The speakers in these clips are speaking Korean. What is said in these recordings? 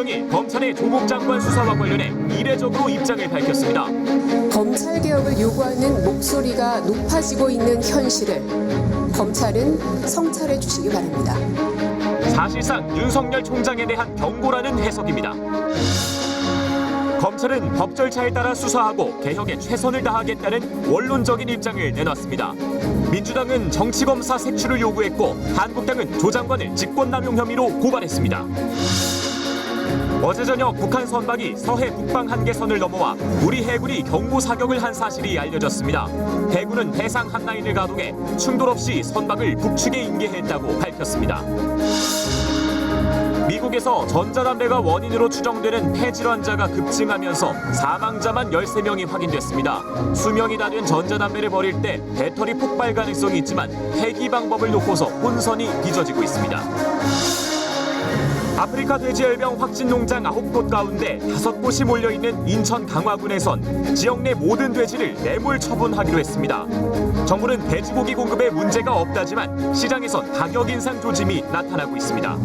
대통령이 검찰의 조국 장관 수사와 관련해 이례적으로 입장을 밝혔습니다. 검찰개혁을 요구하는 목소리가 높아지고 있는 현실을 검찰은 성찰해 주시기 바랍니다. 사실상 윤석열 총장에 대한 경고라는 해석입니다. 검찰은 법 절차에 따라 수사하고 개혁에 최선을 다하겠다는 원론적인 입장을 내놨습니다. 민주당은 정치검사 색출을 요구했고 한국당은 조 장관을 직권남용 혐의로 고발했습니다. 어제 저녁 북한 선박이 서해 북방 한계선을 넘어와 우리 해군이 경보 사격을 한 사실이 알려졌습니다. 해군은 해상 한라인을 가동해 충돌 없이 선박을 북측에 인계했다고 밝혔습니다. 미국에서 전자담배가 원인으로 추정되는 폐질환자가 급증하면서 사망자만 13명이 확인됐습니다. 수명이 다 된 전자담배를 버릴 때 배터리 폭발 가능성이 있지만 폐기 방법을 놓고서 혼선이 빚어지고 있습니다. 아프리카 돼지열병 확진 농장 9곳 가운데 5곳이 몰려있는 인천 강화군에선 지역 내 모든 돼지를 매몰 처분하기로 했습니다. 정부는 돼지고기 공급에 문제가 없다지만 시장에선 가격 인상 조짐이 나타나고 있습니다.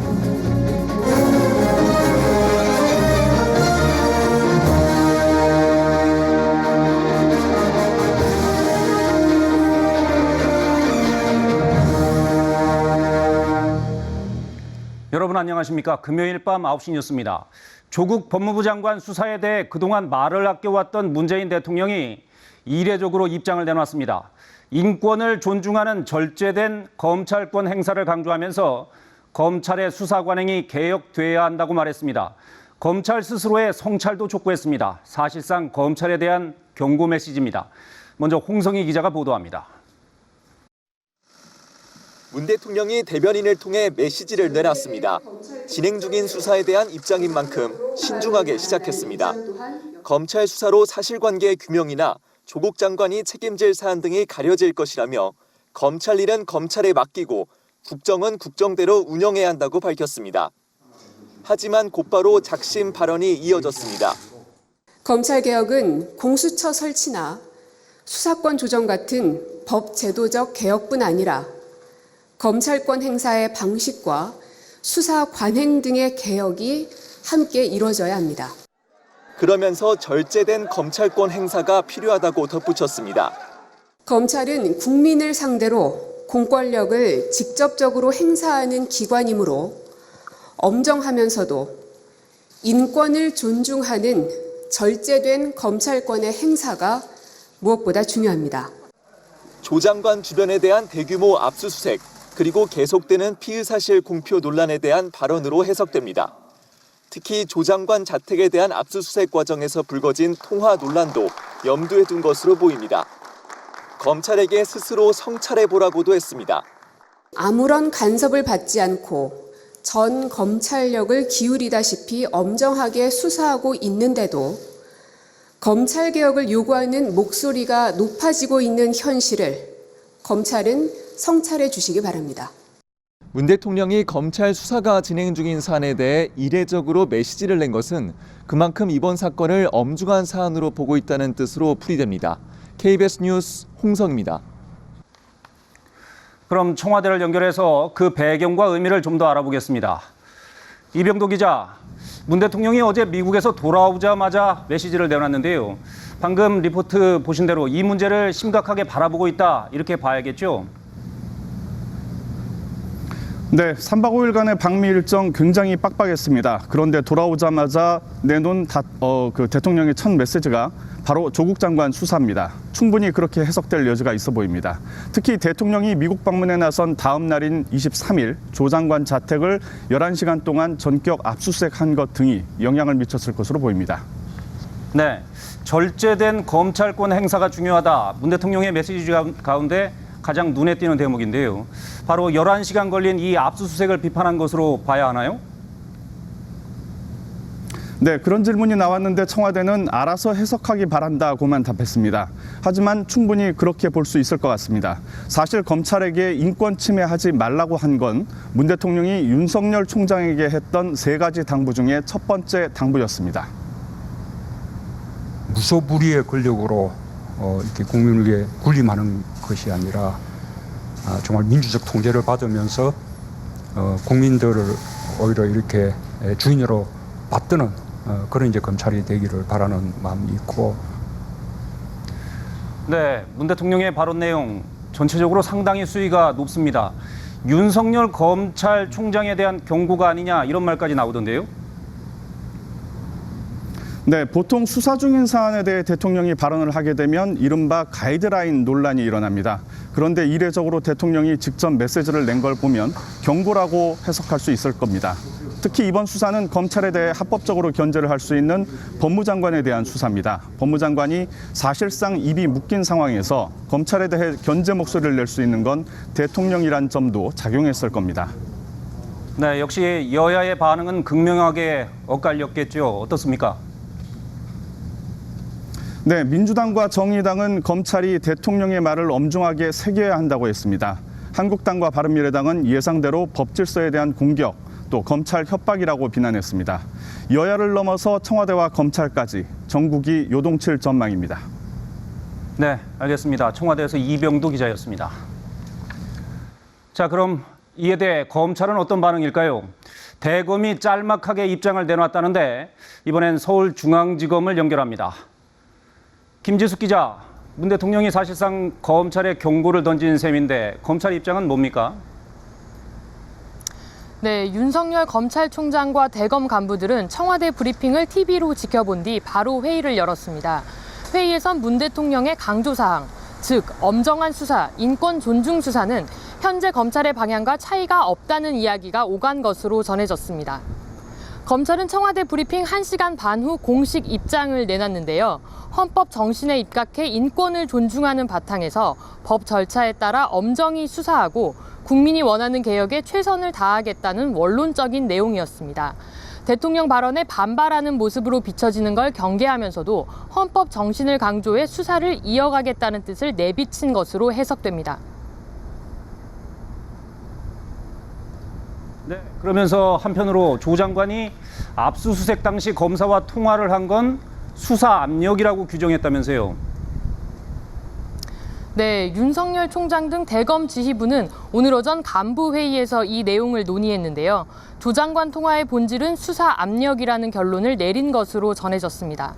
여러분 안녕하십니까? 금요일 밤 9시 뉴스입니다. 조국 법무부 장관 수사에 대해 그동안 말을 아껴왔던 문재인 대통령이 이례적으로 입장을 내놨습니다. 인권을 존중하는 절제된 검찰권 행사를 강조하면서 검찰의 수사 관행이 개혁돼야 한다고 말했습니다. 검찰 스스로의 성찰도 촉구했습니다. 사실상 검찰에 대한 경고 메시지입니다. 먼저 홍성희 기자가 보도합니다. 문 대통령이 대변인을 통해 메시지를 내놨습니다. 진행 중인 수사에 대한 입장인 만큼 신중하게 시작했습니다. 검찰 수사로 사실관계 규명이나 조국 장관이 책임질 사안 등이 가려질 것이라며 검찰 일은 검찰에 맡기고 국정은 국정대로 운영해야 한다고 밝혔습니다. 하지만 곧바로 작심 발언이 이어졌습니다. 검찰개혁은 공수처 설치나 수사권 조정 같은 법 제도적 개혁뿐 아니라 검찰권 행사의 방식과 수사 관행 등의 개혁이 함께 이루어져야 합니다. 그러면서 절제된 검찰권 행사가 필요하다고 덧붙였습니다. 검찰은 국민을 상대로 공권력을 직접적으로 행사하는 기관이므로 엄정하면서도 인권을 존중하는 절제된 검찰권의 행사가 무엇보다 중요합니다. 조 장관 주변에 대한 대규모 압수수색, 그리고 계속되는 피의사실 공표 논란에 대한 발언으로 해석됩니다. 특히 조 장관 자택에 대한 압수수색 과정에서 불거진 통화 논란도 염두에 둔 것으로 보입니다. 검찰에게 스스로 성찰해보라고도 했습니다. 아무런 간섭을 받지 않고 전 검찰력을 기울이다시피 엄정하게 수사하고 있는데도 검찰개혁을 요구하는 목소리가 높아지고 있는 현실을 검찰은 성찰해 주시기 바랍니다. 문 대통령이 검찰 수사가 진행 중인 사안에 대해 이례적으로 메시지를 낸 것은 그만큼 이번 사건을 엄중한 사안으로 보고 있다는 뜻으로 풀이됩니다. KBS 뉴스 홍성입니다. 그럼 청와대를 연결해서 그 배경과 의미를 좀 더 알아보겠습니다. 이병도 기자, 문 대통령이 어제 미국에서 돌아오자마자 메시지를 내놨는데요. 방금 리포트 보신 대로 이 문제를 심각하게 바라보고 있다, 이렇게 봐야겠죠? 네, 3박 5일간의 방미 일정 굉장히 빡빡했습니다. 그런데 돌아오자마자 내놓은 대통령의 첫 메시지가 바로 조국 장관 수사입니다. 충분히 그렇게 해석될 여지가 있어 보입니다. 특히 대통령이 미국 방문에 나선 다음 날인 23일 조 장관 자택을 11시간 동안 전격 압수수색한 것 등이 영향을 미쳤을 것으로 보입니다. 네, 절제된 검찰권 행사가 중요하다. 문 대통령의 메시지 가운데 가장 눈에 띄는 대목인데요. 바로 11시간 걸린 이 압수수색을 비판한 것으로 봐야 하나요? 네, 그런 질문이 나왔는데 청와대는 알아서 해석하기 바란다고만 답했습니다. 하지만 충분히 그렇게 볼 수 있을 것 같습니다. 사실 검찰에게 인권 침해하지 말라고 한 건 문 대통령이 윤석열 총장에게 했던 3가지 당부 중에 첫 번째 당부였습니다. 무소불위의 권력으로 이렇게 국민을 위해 군림하는 것이 아니라 정말 민주적 통제를 받으면서 국민들을 오히려 이렇게 주인으로 받드는 그런 이제 검찰이 되기를 바라는 마음이 있고. 네, 문 대통령의 발언 내용 전체적으로 상당히 수위가 높습니다. 윤석열 검찰총장에 대한 경고가 아니냐 이런 말까지 나오던데요. 네, 보통 수사 중인 사안에 대해 대통령이 발언을 하게 되면 이른바 가이드라인 논란이 일어납니다. 그런데 이례적으로 대통령이 직접 메시지를 낸 걸 보면 경고라고 해석할 수 있을 겁니다. 특히 이번 수사는 검찰에 대해 합법적으로 견제를 할 수 있는 법무장관에 대한 수사입니다. 법무장관이 사실상 입이 묶인 상황에서 검찰에 대해 견제 목소리를 낼 수 있는 건 대통령이란 점도 작용했을 겁니다. 네, 역시 여야의 반응은 극명하게 엇갈렸겠죠. 어떻습니까? 네, 민주당과 정의당은 검찰이 대통령의 말을 엄중하게 새겨야 한다고 했습니다. 한국당과 바른미래당은 예상대로 법질서에 대한 공격, 또 검찰 협박이라고 비난했습니다. 여야를 넘어서 청와대와 검찰까지 전국이 요동칠 전망입니다. 네, 알겠습니다. 청와대에서 이병두 기자였습니다. 자, 그럼 이에 대해 검찰은 어떤 반응일까요? 대검이 짤막하게 입장을 내놨다는데 이번엔 서울중앙지검을 연결합니다. 김지숙 기자, 문 대통령이 사실상 검찰에 경고를 던진 셈인데 검찰 입장은 뭡니까? 네, 윤석열 검찰총장과 대검 간부들은 청와대 브리핑을 TV로 지켜본 뒤 바로 회의를 열었습니다. 회의에선 문 대통령의 강조사항, 즉 엄정한 수사, 인권 존중 수사는 현재 검찰의 방향과 차이가 없다는 이야기가 오간 것으로 전해졌습니다. 검찰은 청와대 브리핑 1시간 반 후 공식 입장을 내놨는데요. 헌법 정신에 입각해 인권을 존중하는 바탕에서 법 절차에 따라 엄정히 수사하고 국민이 원하는 개혁에 최선을 다하겠다는 원론적인 내용이었습니다. 대통령 발언에 반발하는 모습으로 비춰지는 걸 경계하면서도 헌법 정신을 강조해 수사를 이어가겠다는 뜻을 내비친 것으로 해석됩니다. 네, 그러면서 한편으로 조 장관이 압수수색 당시 검사와 통화를 한 건 수사 압력이라고 규정했다면서요. 네, 윤석열 총장 등 대검 지휘부는 오늘 오전 간부회의에서 이 내용을 논의했는데요. 조 장관 통화의 본질은 수사 압력이라는 결론을 내린 것으로 전해졌습니다.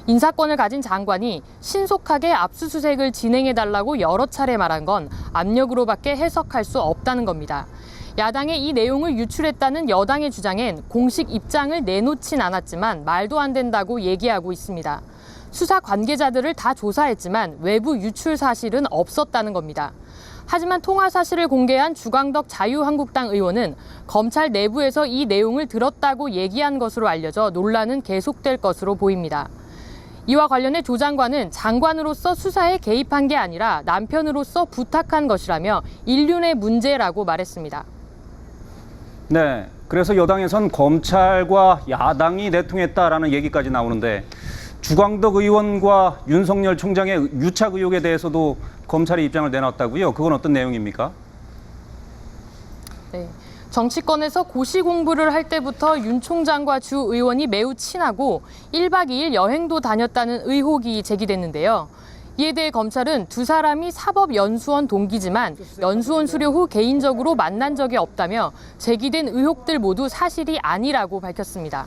인사권을 가진 장관이 신속하게 압수수색을 진행해달라고 여러 차례 말한 건 압력으로밖에 해석할 수 없다는 겁니다. 야당의 이 내용을 유출했다는 여당의 주장엔 공식 입장을 내놓진 않았지만 말도 안 된다고 얘기하고 있습니다. 수사 관계자들을 다 조사했지만 외부 유출 사실은 없었다는 겁니다. 하지만 통화 사실을 공개한 주광덕 자유한국당 의원은 검찰 내부에서 이 내용을 들었다고 얘기한 것으로 알려져 논란은 계속될 것으로 보입니다. 이와 관련해 조 장관은 장관으로서 수사에 개입한 게 아니라 남편으로서 부탁한 것이라며 인륜의 문제라고 말했습니다. 네, 그래서 여당에선 검찰과 야당이 내통했다라는 얘기까지 나오는데 주광덕 의원과 윤석열 총장의 유착 의혹에 대해서도 검찰이 입장을 내놨다고요? 그건 어떤 내용입니까? 네, 정치권에서 고시 공부를 할 때부터 윤 총장과 주 의원이 매우 친하고 1박 2일 여행도 다녔다는 의혹이 제기됐는데요. 이에 대해 검찰은 두 사람이 사법연수원 동기지만 연수원 수료 후 개인적으로 만난 적이 없다며 제기된 의혹들 모두 사실이 아니라고 밝혔습니다.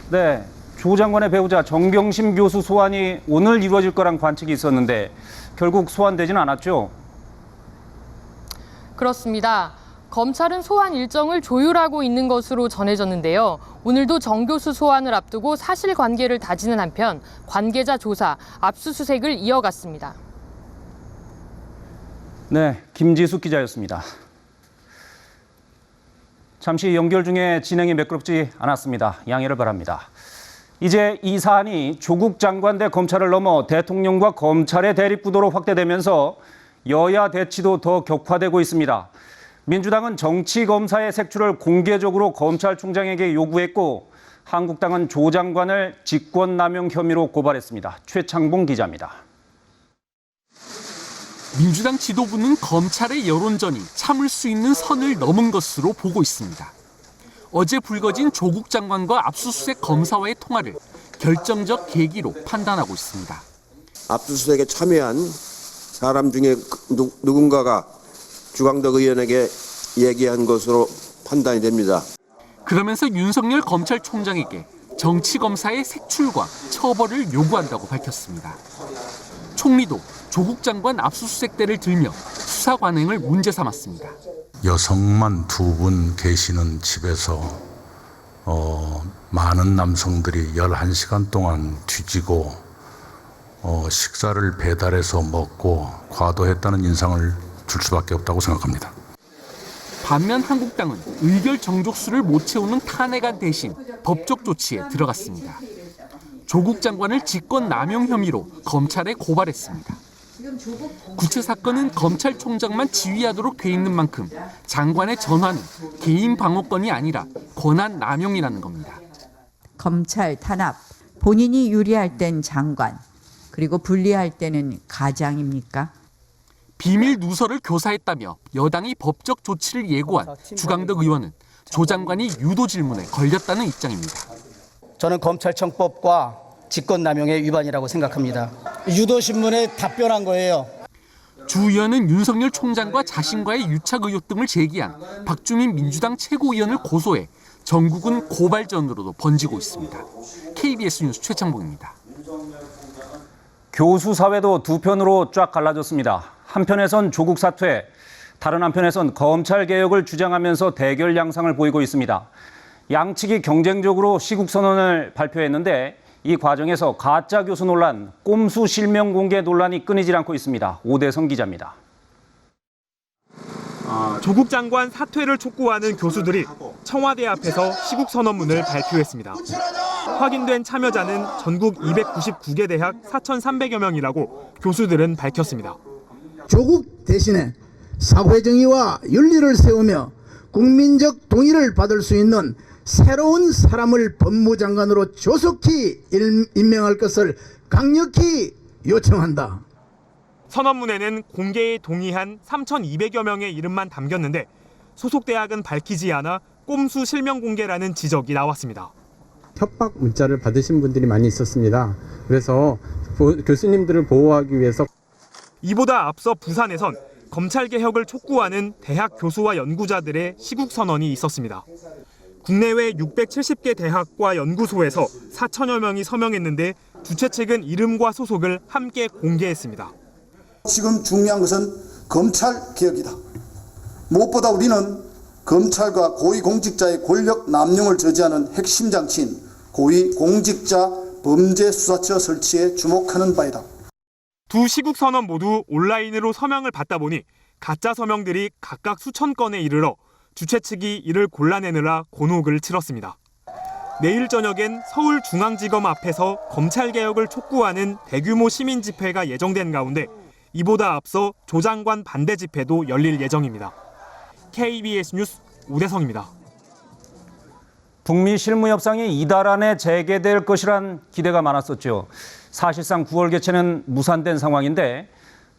네, 조 장관의 배우자 정경심 교수 소환이 오늘 이루어질 거란 관측이 있었는데 결국 소환되지는 않았죠? 그렇습니다. 검찰은 소환 일정을 조율하고 있는 것으로 전해졌는데요. 오늘도 정 교수 소환을 앞두고 사실관계를 다지는 한편 관계자 조사, 압수수색을 이어갔습니다. 네, 김지숙 기자였습니다. 잠시 연결 중에 진행이 매끄럽지 않았습니다. 양해를 바랍니다. 이제 이 사안이 조국 장관 대 검찰을 넘어 대통령과 검찰의 대립구도로 확대되면서 여야 대치도 더 격화되고 있습니다. 민주당은 정치검사의 색출을 공개적으로 검찰총장에게 요구했고 한국당은 조 장관을 직권남용 혐의로 고발했습니다. 최창봉 기자입니다. 민주당 지도부는 검찰의 여론전이 참을 수 있는 선을 넘은 것으로 보고 있습니다. 어제 불거진 조국 장관과 압수수색 검사와의 통화를 결정적 계기로 판단하고 있습니다. 압수수색에 참여한 사람 중에 누군가가 주광덕 의원에게 얘기한 것으로 판단이 됩니다. 그러면서 윤석열 검찰총장에게 정치검사의 색출과 처벌을 요구한다고 밝혔습니다. 총리도 조국 장관 압수수색 때를 들며 수사 관행을 문제 삼았습니다. 여성만 2분 계시는 집에서 많은 남성들이 11시간 동안 뒤지고 식사를 배달해서 먹고 과도했다는 인상을 줄 수밖에 없다고 생각합니다. 반면 한국당은 의결 정족수를 못 채우는 탄핵안 대신 법적 조치에 들어갔습니다. 조국 장관을 직권 남용 혐의로 검찰에 고발했습니다. 구체 사건은 검찰총장만 지휘하도록 돼 있는 만큼 장관의 전화는 개인 방어권이 아니라 권한 남용이라는 겁니다. 검찰 탄압, 본인이 유리할 땐 장관, 그리고 불리할 때는 가장입니까? 비밀 누설을 교사했다며 여당이 법적 조치를 예고한 주강덕 의원은 조 장관이 유도 질문에 걸렸다는 입장입니다. 저는 검찰청법과 직권남용의 위반이라고 생각합니다. 유도신문에 답변한 거예요. 주 의원은 윤석열 총장과 자신과의 유착 의혹 등을 제기한 박주민 민주당 최고위원을 고소해 전국은 고발전으로도 번지고 있습니다. KBS 뉴스 최창봉입니다. 교수 사회도 두 편으로 쫙 갈라졌습니다. 한편에선 조국 사퇴, 다른 한편에선 검찰 개혁을 주장하면서 대결 양상을 보이고 있습니다. 양측이 경쟁적으로 시국 선언을 발표했는데 이 과정에서 가짜 교수 논란, 꼼수 실명 공개 논란이 끊이질 않고 있습니다. 오대성 기자입니다. 조국 장관 사퇴를 촉구하는 교수들이 청와대 앞에서 시국 선언문을 발표했습니다. 확인된 참여자는 전국 299개 대학 4,300여 명이라고 교수들은 밝혔습니다. 조국 대신에 사회 정의와 윤리를 세우며 국민적 동의를 받을 수 있는 새로운 사람을 법무장관으로 조속히 임명할 것을 강력히 요청한다. 선언문에는 공개에 동의한 3,200여 명의 이름만 담겼는데 소속 대학은 밝히지 않아 꼼수 실명 공개라는 지적이 나왔습니다. 협박 문자를 받으신 분들이 많이 있었습니다. 그래서 교수님들을 보호하기 위해서 이보다 앞서 부산에선 검찰 개혁을 촉구하는 대학 교수와 연구자들의 시국 선언이 있었습니다. 국내외 670개 대학과 연구소에서 4천여 명이 서명했는데 주최 측은 이름과 소속을 함께 공개했습니다. 지금 중요한 것은 검찰 개혁이다. 무엇보다 우리는 검찰과 고위공직자의 권력 남용을 저지하는 핵심 장치인 고위공직자 범죄수사처 설치에 주목하는 바이다. 두 시국 선언 모두 온라인으로 서명을 받다 보니 가짜 서명들이 각각 수천 건에 이르러 주최 측이 이를 골라내느라 곤혹을 치렀습니다. 내일 저녁엔 서울중앙지검 앞에서 검찰개혁을 촉구하는 대규모 시민 집회가 예정된 가운데 이보다 앞서 조 장관 반대 집회도 열릴 예정입니다. KBS 뉴스 오대성입니다. 북미 실무 협상이 이달 안에 재개될 것이란 기대가 많았었죠. 사실상 9월 개최는 무산된 상황인데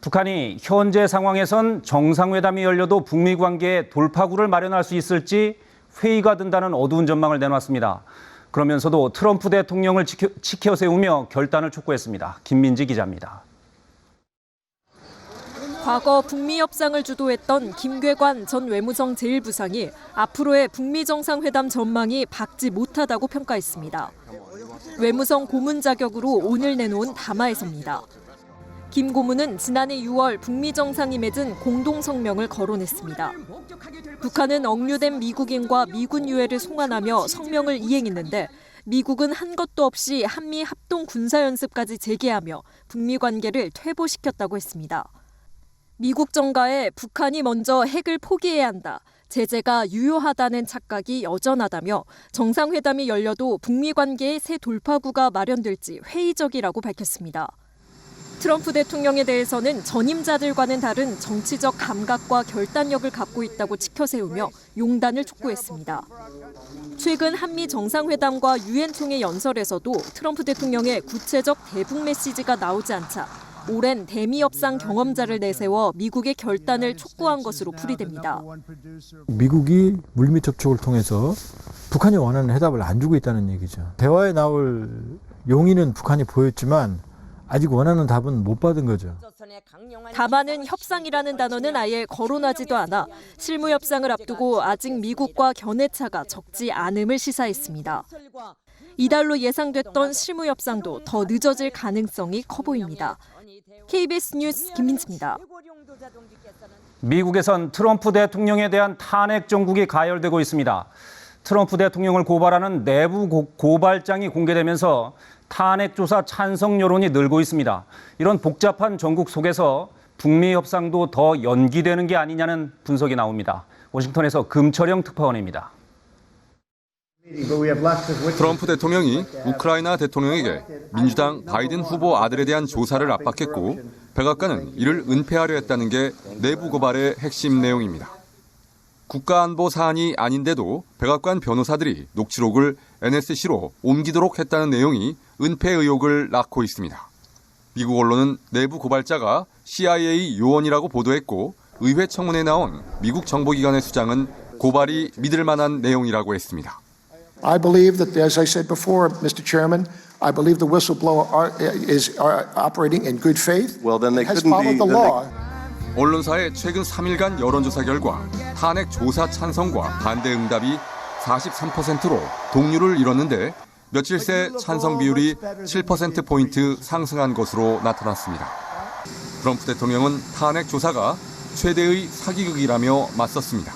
북한이 현재 상황에선 정상회담이 열려도 북미 관계에 돌파구를 마련할 수 있을지 회의가 든다는 어두운 전망을 내놨습니다. 그러면서도 트럼프 대통령을 치켜 세우며 결단을 촉구했습니다. 김민지 기자입니다. 과거 북미 협상을 주도했던 김괴관 전 외무성 제1부상이 앞으로의 북미 정상회담 전망이 밝지 못하다고 평가했습니다. 외무성 고문 자격으로 오늘 내놓은 담화에서입니다. 김 고문은 지난해 6월 북미 정상이 맺은 공동 성명을 거론했습니다. 북한은 억류된 미국인과 미군 유해를 송환하며 성명을 이행했는데 미국은 한 것도 없이 한미 합동 군사연습까지 재개하며 북미 관계를 퇴보시켰다고 했습니다. 미국 정가에 북한이 먼저 핵을 포기해야 한다, 제재가 유효하다는 착각이 여전하다며 정상회담이 열려도 북미 관계의 새 돌파구가 마련될지 회의적이라고 밝혔습니다. 트럼프 대통령에 대해서는 전임자들과는 다른 정치적 감각과 결단력을 갖고 있다고 치켜세우며 용단을 촉구했습니다. 최근 한미 정상회담과 유엔 총회 연설에서도 트럼프 대통령의 구체적 대북 메시지가 나오지 않자 오랜 대미 협상 경험자를 내세워 미국의 결단을 촉구한 것으로 풀이됩니다. 미국이 물밑 접촉을 통해서 북한이 원하는 해답을 안 주고 있다는 얘기죠. 대화에 나올 용의는 북한이 보였지만 아직 원하는 답은 못 받은 거죠. 다만은 협상이라는 단어는 아예 거론하지도 않아 실무 협상을 앞두고 아직 미국과 견해차가 적지 않음을 시사했습니다. 이달로 예상됐던 실무 협상도 더 늦어질 가능성이 커 보입니다. KBS 뉴스 김민지입니다. 미국에선 트럼프 대통령에 대한 탄핵 정국이 가열되고 있습니다. 트럼프 대통령을 고발하는 내부 고발장이 공개되면서 탄핵 조사 찬성 여론이 늘고 있습니다. 이런 복잡한 정국 속에서 북미 협상도 더 연기되는 게 아니냐는 분석이 나옵니다. 워싱턴에서 금철영 특파원입니다. 트럼프 대통령이 우크라이나 대통령에게 민주당 바이든 후보 아들에 대한 조사를 압박했고 백악관은 이를 은폐하려 했다는 게 내부 고발의 핵심 내용입니다. 국가안보 사안이 아닌데도 백악관 변호사들이 녹취록을 NSC로 옮기도록 했다는 내용이 은폐 의혹을 낳고 있습니다. 미국 언론은 내부 고발자가 CIA 요원이라고 보도했고 의회 청문회에 나온 미국 정보기관의 수장은 고발이 믿을 만한 내용이라고 했습니다. I believe that, as I said before, Mr. Chairman, I believe the whistleblower is operating in good faith. Well, then they has couldn't followed be. the law. 언론사의 최근 3일간 여론조사 결과 탄핵 조사 찬성과 반대 응답이 43%로 동률을 이뤘는데 며칠 새 찬성 비율이 7%포인트 상승한 것으로 나타났습니다. 트럼프 대통령은 탄핵 조사가 최대의 사기극이라며 맞섰습니다.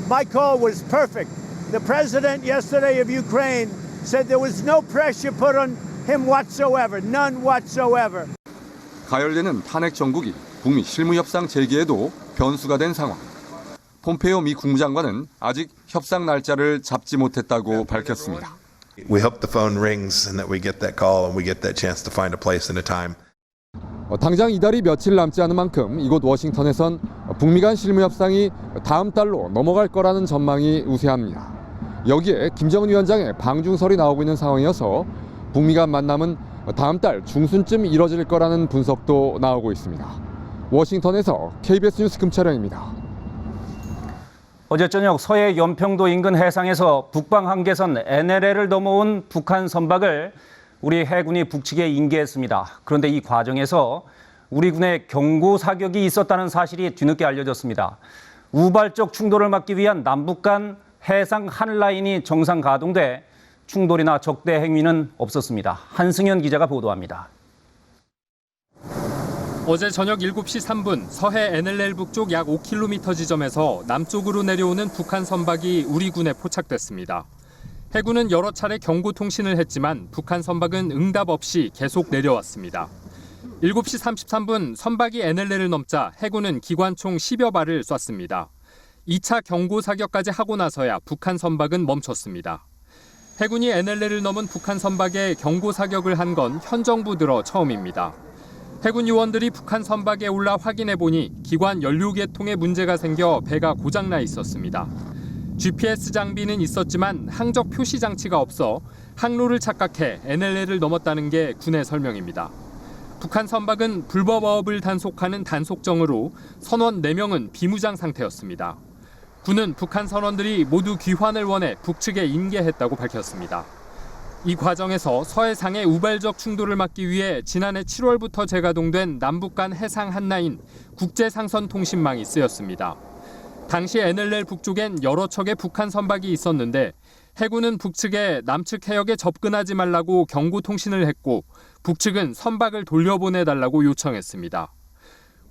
My call was perfect. The president yesterday of Ukraine said there was no pressure put on him whatsoever, none whatsoever. 가열되는 탄핵 정국이 북미 실무협상 재개에도 변수가 된 상황. 폼페이오 미 국무장관은 아직 협상 날짜를 잡지 못했다고 밝혔습니다. We hope the phone rings and that we get that call and we get that chance to find a place and a time. 당장 이달이 며칠 남지 않은 만큼 이곳 워싱턴에선 북미 간 실무협상이 다음 달로 넘어갈 거라는 전망이 우세합니다. 여기에 김정은 위원장의 방중설이 나오고 있는 상황이어서 북미 간 만남은 다음 달 중순쯤 이뤄질 거라는 분석도 나오고 있습니다. 워싱턴에서 KBS 뉴스 금철영입니다. 어제 저녁 서해 연평도 인근 해상에서 북방 한계선 NLL을 넘어온 북한 선박을 우리 해군이 북측에 인계했습니다. 그런데 이 과정에서 우리 군의 경고 사격이 있었다는 사실이 뒤늦게 알려졌습니다. 우발적 충돌을 막기 위한 남북 간 해상 하늘라인이 정상 가동돼 충돌이나 적대 행위는 없었습니다. 한승현 기자가 보도합니다. 어제 저녁 7시 3분 서해 NLL 북쪽 약 5km 지점에서 남쪽으로 내려오는 북한 선박이 우리 군에 포착됐습니다. 해군은 여러 차례 경고 통신을 했지만 북한 선박은 응답 없이 계속 내려왔습니다. 7시 33분 선박이 NLL을 넘자 해군은 기관총 10여 발을 쐈습니다. 2차 경고 사격까지 하고 나서야 북한 선박은 멈췄습니다. 해군이 NLL을 넘은 북한 선박에 경고 사격을 한 건 현 정부 들어 처음입니다. 해군 요원들이 북한 선박에 올라 확인해 보니 기관 연료계통에 문제가 생겨 배가 고장나 있었습니다. GPS 장비는 있었지만 항적 표시 장치가 없어 항로를 착각해 NLL을 넘었다는 게 군의 설명입니다. 북한 선박은 불법 어업을 단속하는 단속정으로 선원 4명은 비무장 상태였습니다. 군은 북한 선원들이 모두 귀환을 원해 북측에 인계했다고 밝혔습니다. 이 과정에서 서해상의 우발적 충돌을 막기 위해 지난해 7월부터 재가동된 남북 간 해상 한라인 국제상선통신망이 쓰였습니다. 당시 NLL 북쪽엔 여러 척의 북한 선박이 있었는데 해군은 북측에 남측 해역에 접근하지 말라고 경고 통신을 했고 북측은 선박을 돌려보내달라고 요청했습니다.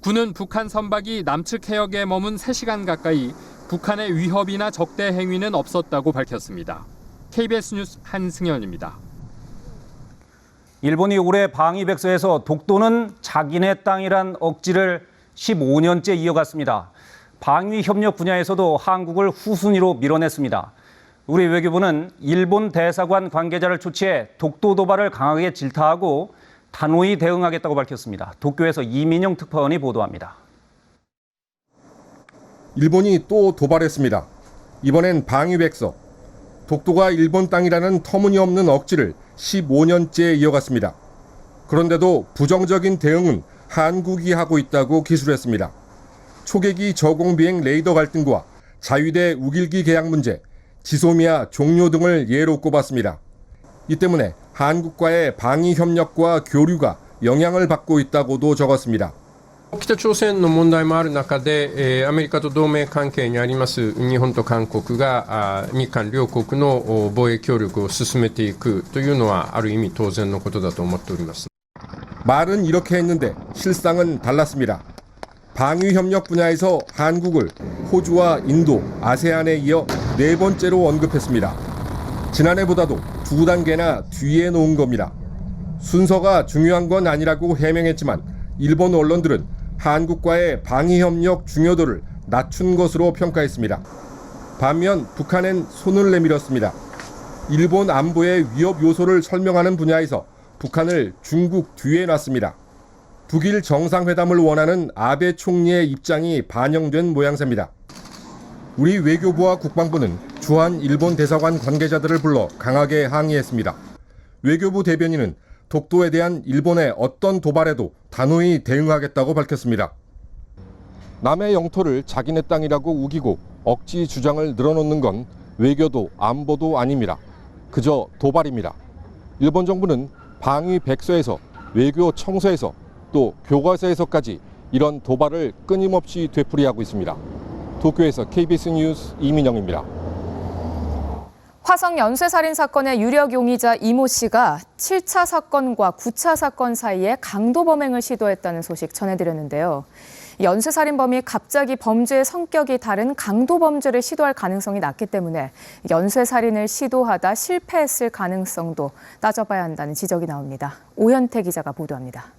군은 북한 선박이 남측 해역에 머문 3시간 가까이 북한의 위협이나 적대 행위는 없었다고 밝혔습니다. KBS 뉴스 한승현입니다. 일본이 올해 방위백서에서 독도는 자기네 땅이란 억지를 15년째 이어갔습니다. 방위 협력 분야에서도 한국을 후순위로 밀어냈습니다. 우리 외교부는 일본 대사관 관계자를 초치해 독도 도발을 강하게 질타하고 단호히 대응하겠다고 밝혔습니다. 도쿄에서 이민영 특파원이 보도합니다. 일본이 또 도발했습니다. 이번엔 방위백서. 독도가 일본 땅이라는 터무니없는 억지를 15년째 이어갔습니다. 그런데도 부정적인 대응은 한국이 하고 있다고 기술했습니다. 초계기 저공비행 레이더 갈등과 자위대 우길기 계약 문제, 지소미아 종료 등을 예로 꼽았습니다. 이 때문에 한국과의 방위 협력과 교류가 영향을 받고 있다고도 적었습니다. 北朝鮮の問題もある中で、アメリカと同盟関係にあります日本と韓国が日韓両国の防衛協力を進めていくというのはある意味当然のことだと思っております。 말은 이렇게 했는데 실상은 달랐습니다. 방위협력 분야에서 한국을 호주와 인도, 아세안에 이어 4번째로 언급했습니다. 지난해보다도 2단계나 뒤에 놓은 겁니다. 순서가 중요한 건 아니라고 해명했지만 일본 언론들은 한국과의 방위협력 중요도를 낮춘 것으로 평가했습니다. 반면 북한은 손을 내밀었습니다. 일본 안보의 위협 요소를 설명하는 분야에서 북한을 중국 뒤에 놨습니다. 북일 정상회담을 원하는 아베 총리의 입장이 반영된 모양새입니다. 우리 외교부와 국방부는 주한 일본 대사관 관계자들을 불러 강하게 항의했습니다. 외교부 대변인은 독도에 대한 일본의 어떤 도발에도 단호히 대응하겠다고 밝혔습니다. 남의 영토를 자기네 땅이라고 우기고 억지 주장을 늘어놓는 건 외교도 안보도 아닙니다. 그저 도발입니다. 일본 정부는 방위 백서에서 외교 청서에서 또 교과서에서까지 이런 도발을 끊임없이 되풀이하고 있습니다. 도쿄에서 KBS 뉴스 이민영입니다. 화성 연쇄살인 사건의 유력 용의자 이모 씨가 7차 사건과 9차 사건 사이에 강도 범행을 시도했다는 소식 전해드렸는데요. 연쇄살인범이 갑자기 범죄의 성격이 다른 강도 범죄를 시도할 가능성이 낮기 때문에 연쇄살인을 시도하다 실패했을 가능성도 따져봐야 한다는 지적이 나옵니다. 오현태 기자가 보도합니다.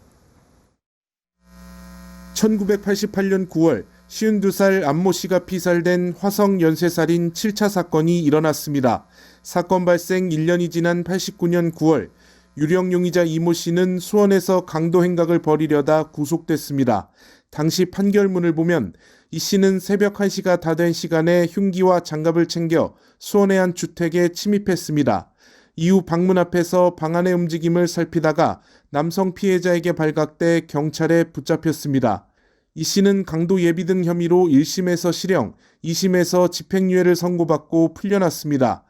1988년 9월 52살 안모 씨가 피살된 화성 연쇄살인 7차 사건이 일어났습니다. 사건 발생 1년이 지난 89년 9월 유력 용의자 이모 씨는 수원에서 강도 행각을 벌이려다 구속됐습니다. 당시 판결문을 보면 이 씨는 새벽 1시가 다 된 시간에 흉기와 장갑을 챙겨 수원의 한 주택에 침입했습니다. 이후 방문 앞에서 방 안의 움직임을 살피다가 남성 피해자에게 발각돼 경찰에 붙잡혔습니다. 이 씨는 강도 예비 등 혐의로 1심에서 실형, 2심에서 집행유예를 선고받고 풀려났습니다.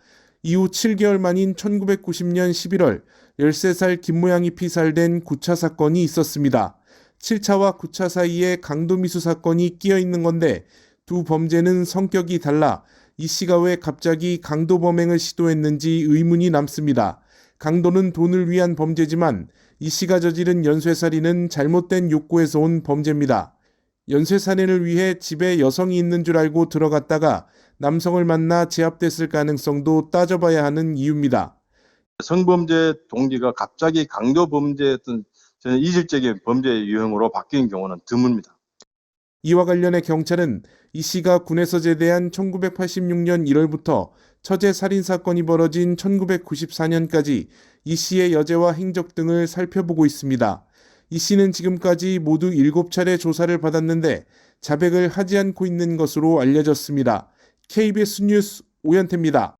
이후 7개월 만인 1990년 11월 13살 김모양이 피살된 9차 사건이 있었습니다. 7차와 9차 사이에 강도미수 사건이 끼어 있는 건데 두 범죄는 성격이 달라 이 씨가 왜 갑자기 강도 범행을 시도했는지 의문이 남습니다. 강도는 돈을 위한 범죄지만 이 씨가 저지른 연쇄살인은 잘못된 욕구에서 온 범죄입니다. 연쇄살인을 위해 집에 여성이 있는 줄 알고 들어갔다가 남성을 만나 제압됐을 가능성도 따져봐야 하는 이유입니다. 성범죄 동기가 갑자기 강도 범죄였던 이질적인 범죄 유형으로 바뀐 경우는 드뭅니다. 이와 관련해 경찰은 이 씨가 군에서 제대한 1986년 1월부터 처제 살인 사건이 벌어진 1994년까지 이 씨의 여죄와 행적 등을 살펴보고 있습니다. 이 씨는 지금까지 모두 7차례 조사를 받았는데 자백을 하지 않고 있는 것으로 알려졌습니다. KBS 뉴스 오현태입니다.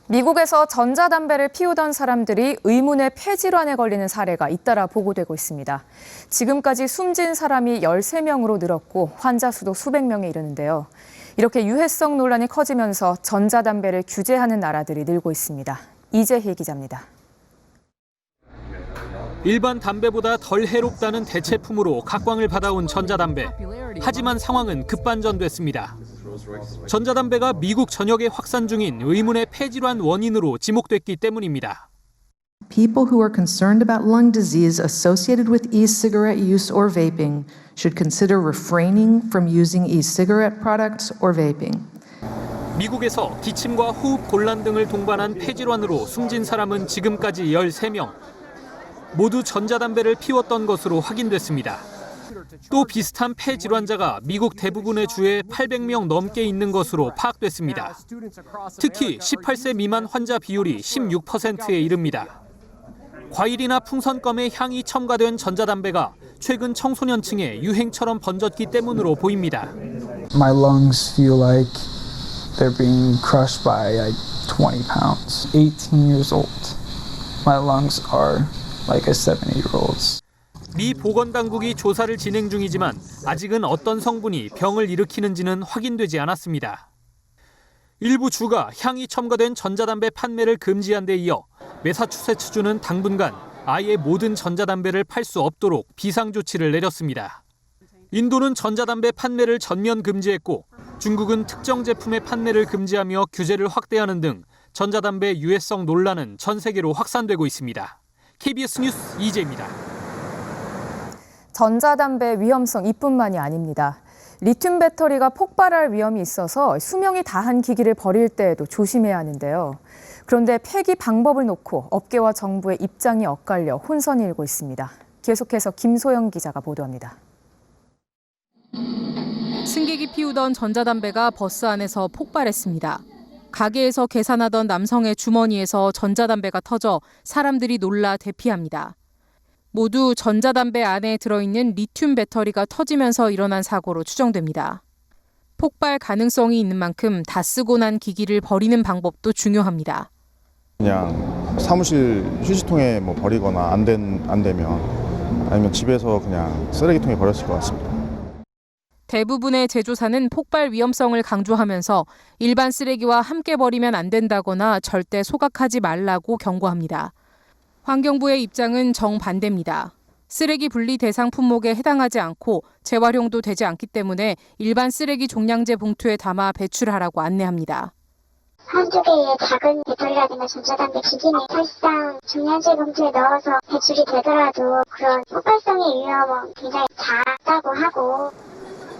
미국에서 전자담배를 피우던 사람들이 의문의 폐질환에 걸리는 사례가 잇따라 보고되고 있습니다. 지금까지 숨진 사람이 13명으로 늘었고 환자 수도 수백 명에 이르는데요. 이렇게 유해성 논란이 커지면서 전자담배를 규제하는 나라들이 늘고 있습니다. 이재희 기자입니다. 일반 담배보다 덜 해롭다는 대체품으로 각광을 받아온 전자담배. 하지만 상황은 급반전됐습니다. 전자담배가 미국 전역에 확산 중인 의문의 폐질환 원인으로 지목됐기 때문입니다. People who are concerned about lung disease associated with e-cigarette use or vaping should consider refraining from using e-cigarette products or vaping. 미국에서 기침과 호흡 곤란 등을 동반한 폐질환으로 숨진 사람은 지금까지 13명. 모두 전자담배를 피웠던 것으로 확인됐습니다. 또 비슷한 폐질환자가 미국 대부분의 주에 800명 넘게 있는 것으로 파악됐습니다. 특히 18세 미만 환자 비율이 16%에 이릅니다. 과일이나 풍선껌에 향이 첨가된 전자담배가 최근 청소년층에 유행처럼 번졌기 때문으로 보입니다. My lungs feel like they're being crushed by like 20 pounds. 18 years old. My lungs are like a 70-year-old's. 미 보건당국이 조사를 진행 중이지만 아직은 어떤 성분이 병을 일으키는지는 확인되지 않았습니다. 일부 주가 향이 첨가된 전자담배 판매를 금지한 데 이어 매사추세츠주는 당분간 아예 모든 전자담배를 팔 수 없도록 비상조치를 내렸습니다. 인도는 전자담배 판매를 전면 금지했고 중국은 특정 제품의 판매를 금지하며 규제를 확대하는 등 전자담배 유해성 논란은 전 세계로 확산되고 있습니다. KBS 뉴스 이재입니다. 전자담배 위험성 이뿐만이 아닙니다. 리튬 배터리가 폭발할 위험이 있어서 수명이 다한 기기를 버릴 때에도 조심해야 하는데요. 그런데 폐기 방법을 놓고 업계와 정부의 입장이 엇갈려 혼선이 일고 있습니다. 계속해서 김소영 기자가 보도합니다. 승객이 피우던 전자담배가 버스 안에서 폭발했습니다. 가게에서 계산하던 남성의 주머니에서 전자담배가 터져 사람들이 놀라 대피합니다. 모두 전자담배 안에 들어있는 리튬 배터리가 터지면서 일어난 사고로 추정됩니다. 폭발 가능성이 있는 만큼 다 쓰고 난 기기를 버리는 방법도 중요합니다. 그냥 사무실 휴지통에 버리거나 안 되면 아니면 집에서 그냥 쓰레기통에 버렸을 것 같습니다. 대부분의 제조사는 폭발 위험성을 강조하면서 일반 쓰레기와 함께 버리면 안 된다거나 절대 소각하지 말라고 경고합니다. 환경부의 입장은 정반대입니다. 쓰레기 분리 대상 품목에 해당하지 않고 재활용도 되지 않기 때문에 일반 쓰레기 종량제 봉투에 담아 배출하라고 안내합니다. 한두 개의 작은 배터리라든가 전자담배 기기는 사실상 종량제 봉투에 넣어서 배출이 되더라도 그런 폭발성의 위험은 굉장히 작다고 하고.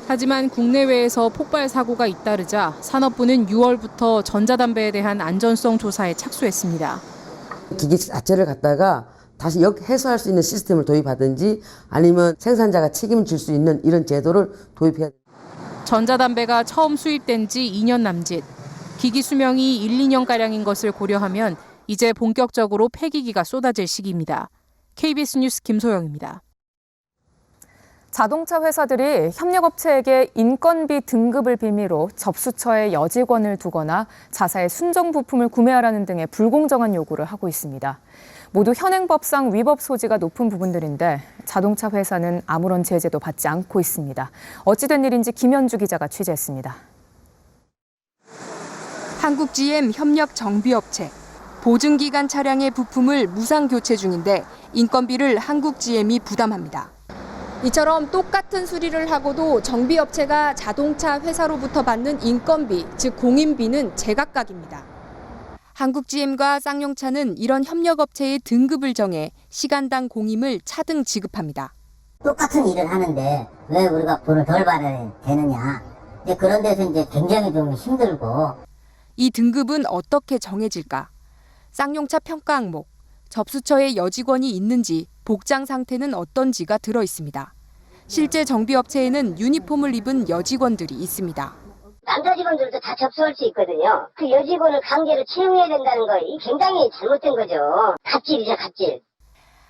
하지만 국내외에서 폭발 사고가 잇따르자 산업부는 6월부터 전자담배에 대한 안전성 조사에 착수했습니다. 기기 자체를 갖다가 다시 역해소할 수 있는 시스템을 도입하든지 아니면 생산자가 책임질 수 있는 이런 제도를 도입해야 됩니다. 전자담배가 처음 수입된 지 2년 남짓. 기기 수명이 1, 2년가량인 것을 고려하면 이제 본격적으로 폐기기가 쏟아질 시기입니다. KBS 뉴스 김소영입니다. 자동차 회사들이 협력업체에게 인건비 등급을 빌미로 접수처에 여직원을 두거나 자사의 순정 부품을 구매하라는 등의 불공정한 요구를 하고 있습니다. 모두 현행법상 위법 소지가 높은 부분들인데 자동차 회사는 아무런 제재도 받지 않고 있습니다. 어찌된 일인지 김현주 기자가 취재했습니다. 한국 GM 협력 정비업체. 보증기간 차량의 부품을 무상 교체 중인데 인건비를 한국 GM이 부담합니다. 이처럼 똑같은 수리를 하고도 정비업체가 자동차 회사로부터 받는 인건비, 즉 공인비는 제각각입니다. 한국 GM과 쌍용차는 이런 협력업체의 등급을 정해 시간당 공임을 차등 지급합니다. 똑같은 일을 하는데 왜 우리가 돈을 덜 받아야 되느냐. 그런 데서 굉장히 좀 힘들고. 이 등급은 어떻게 정해질까? 쌍용차 평가 항목, 접수처에 여직원이 있는지, 복장 상태는 어떤지가 들어 있습니다. 실제 정비업체에는 유니폼을 입은 여직원들이 있습니다. 남자 직원들도 다 접수할 수 있거든요. 그 여직원을 강제로 채용해야 된다는 거 굉장히 잘못된 거죠. 갑질이죠, 갑질.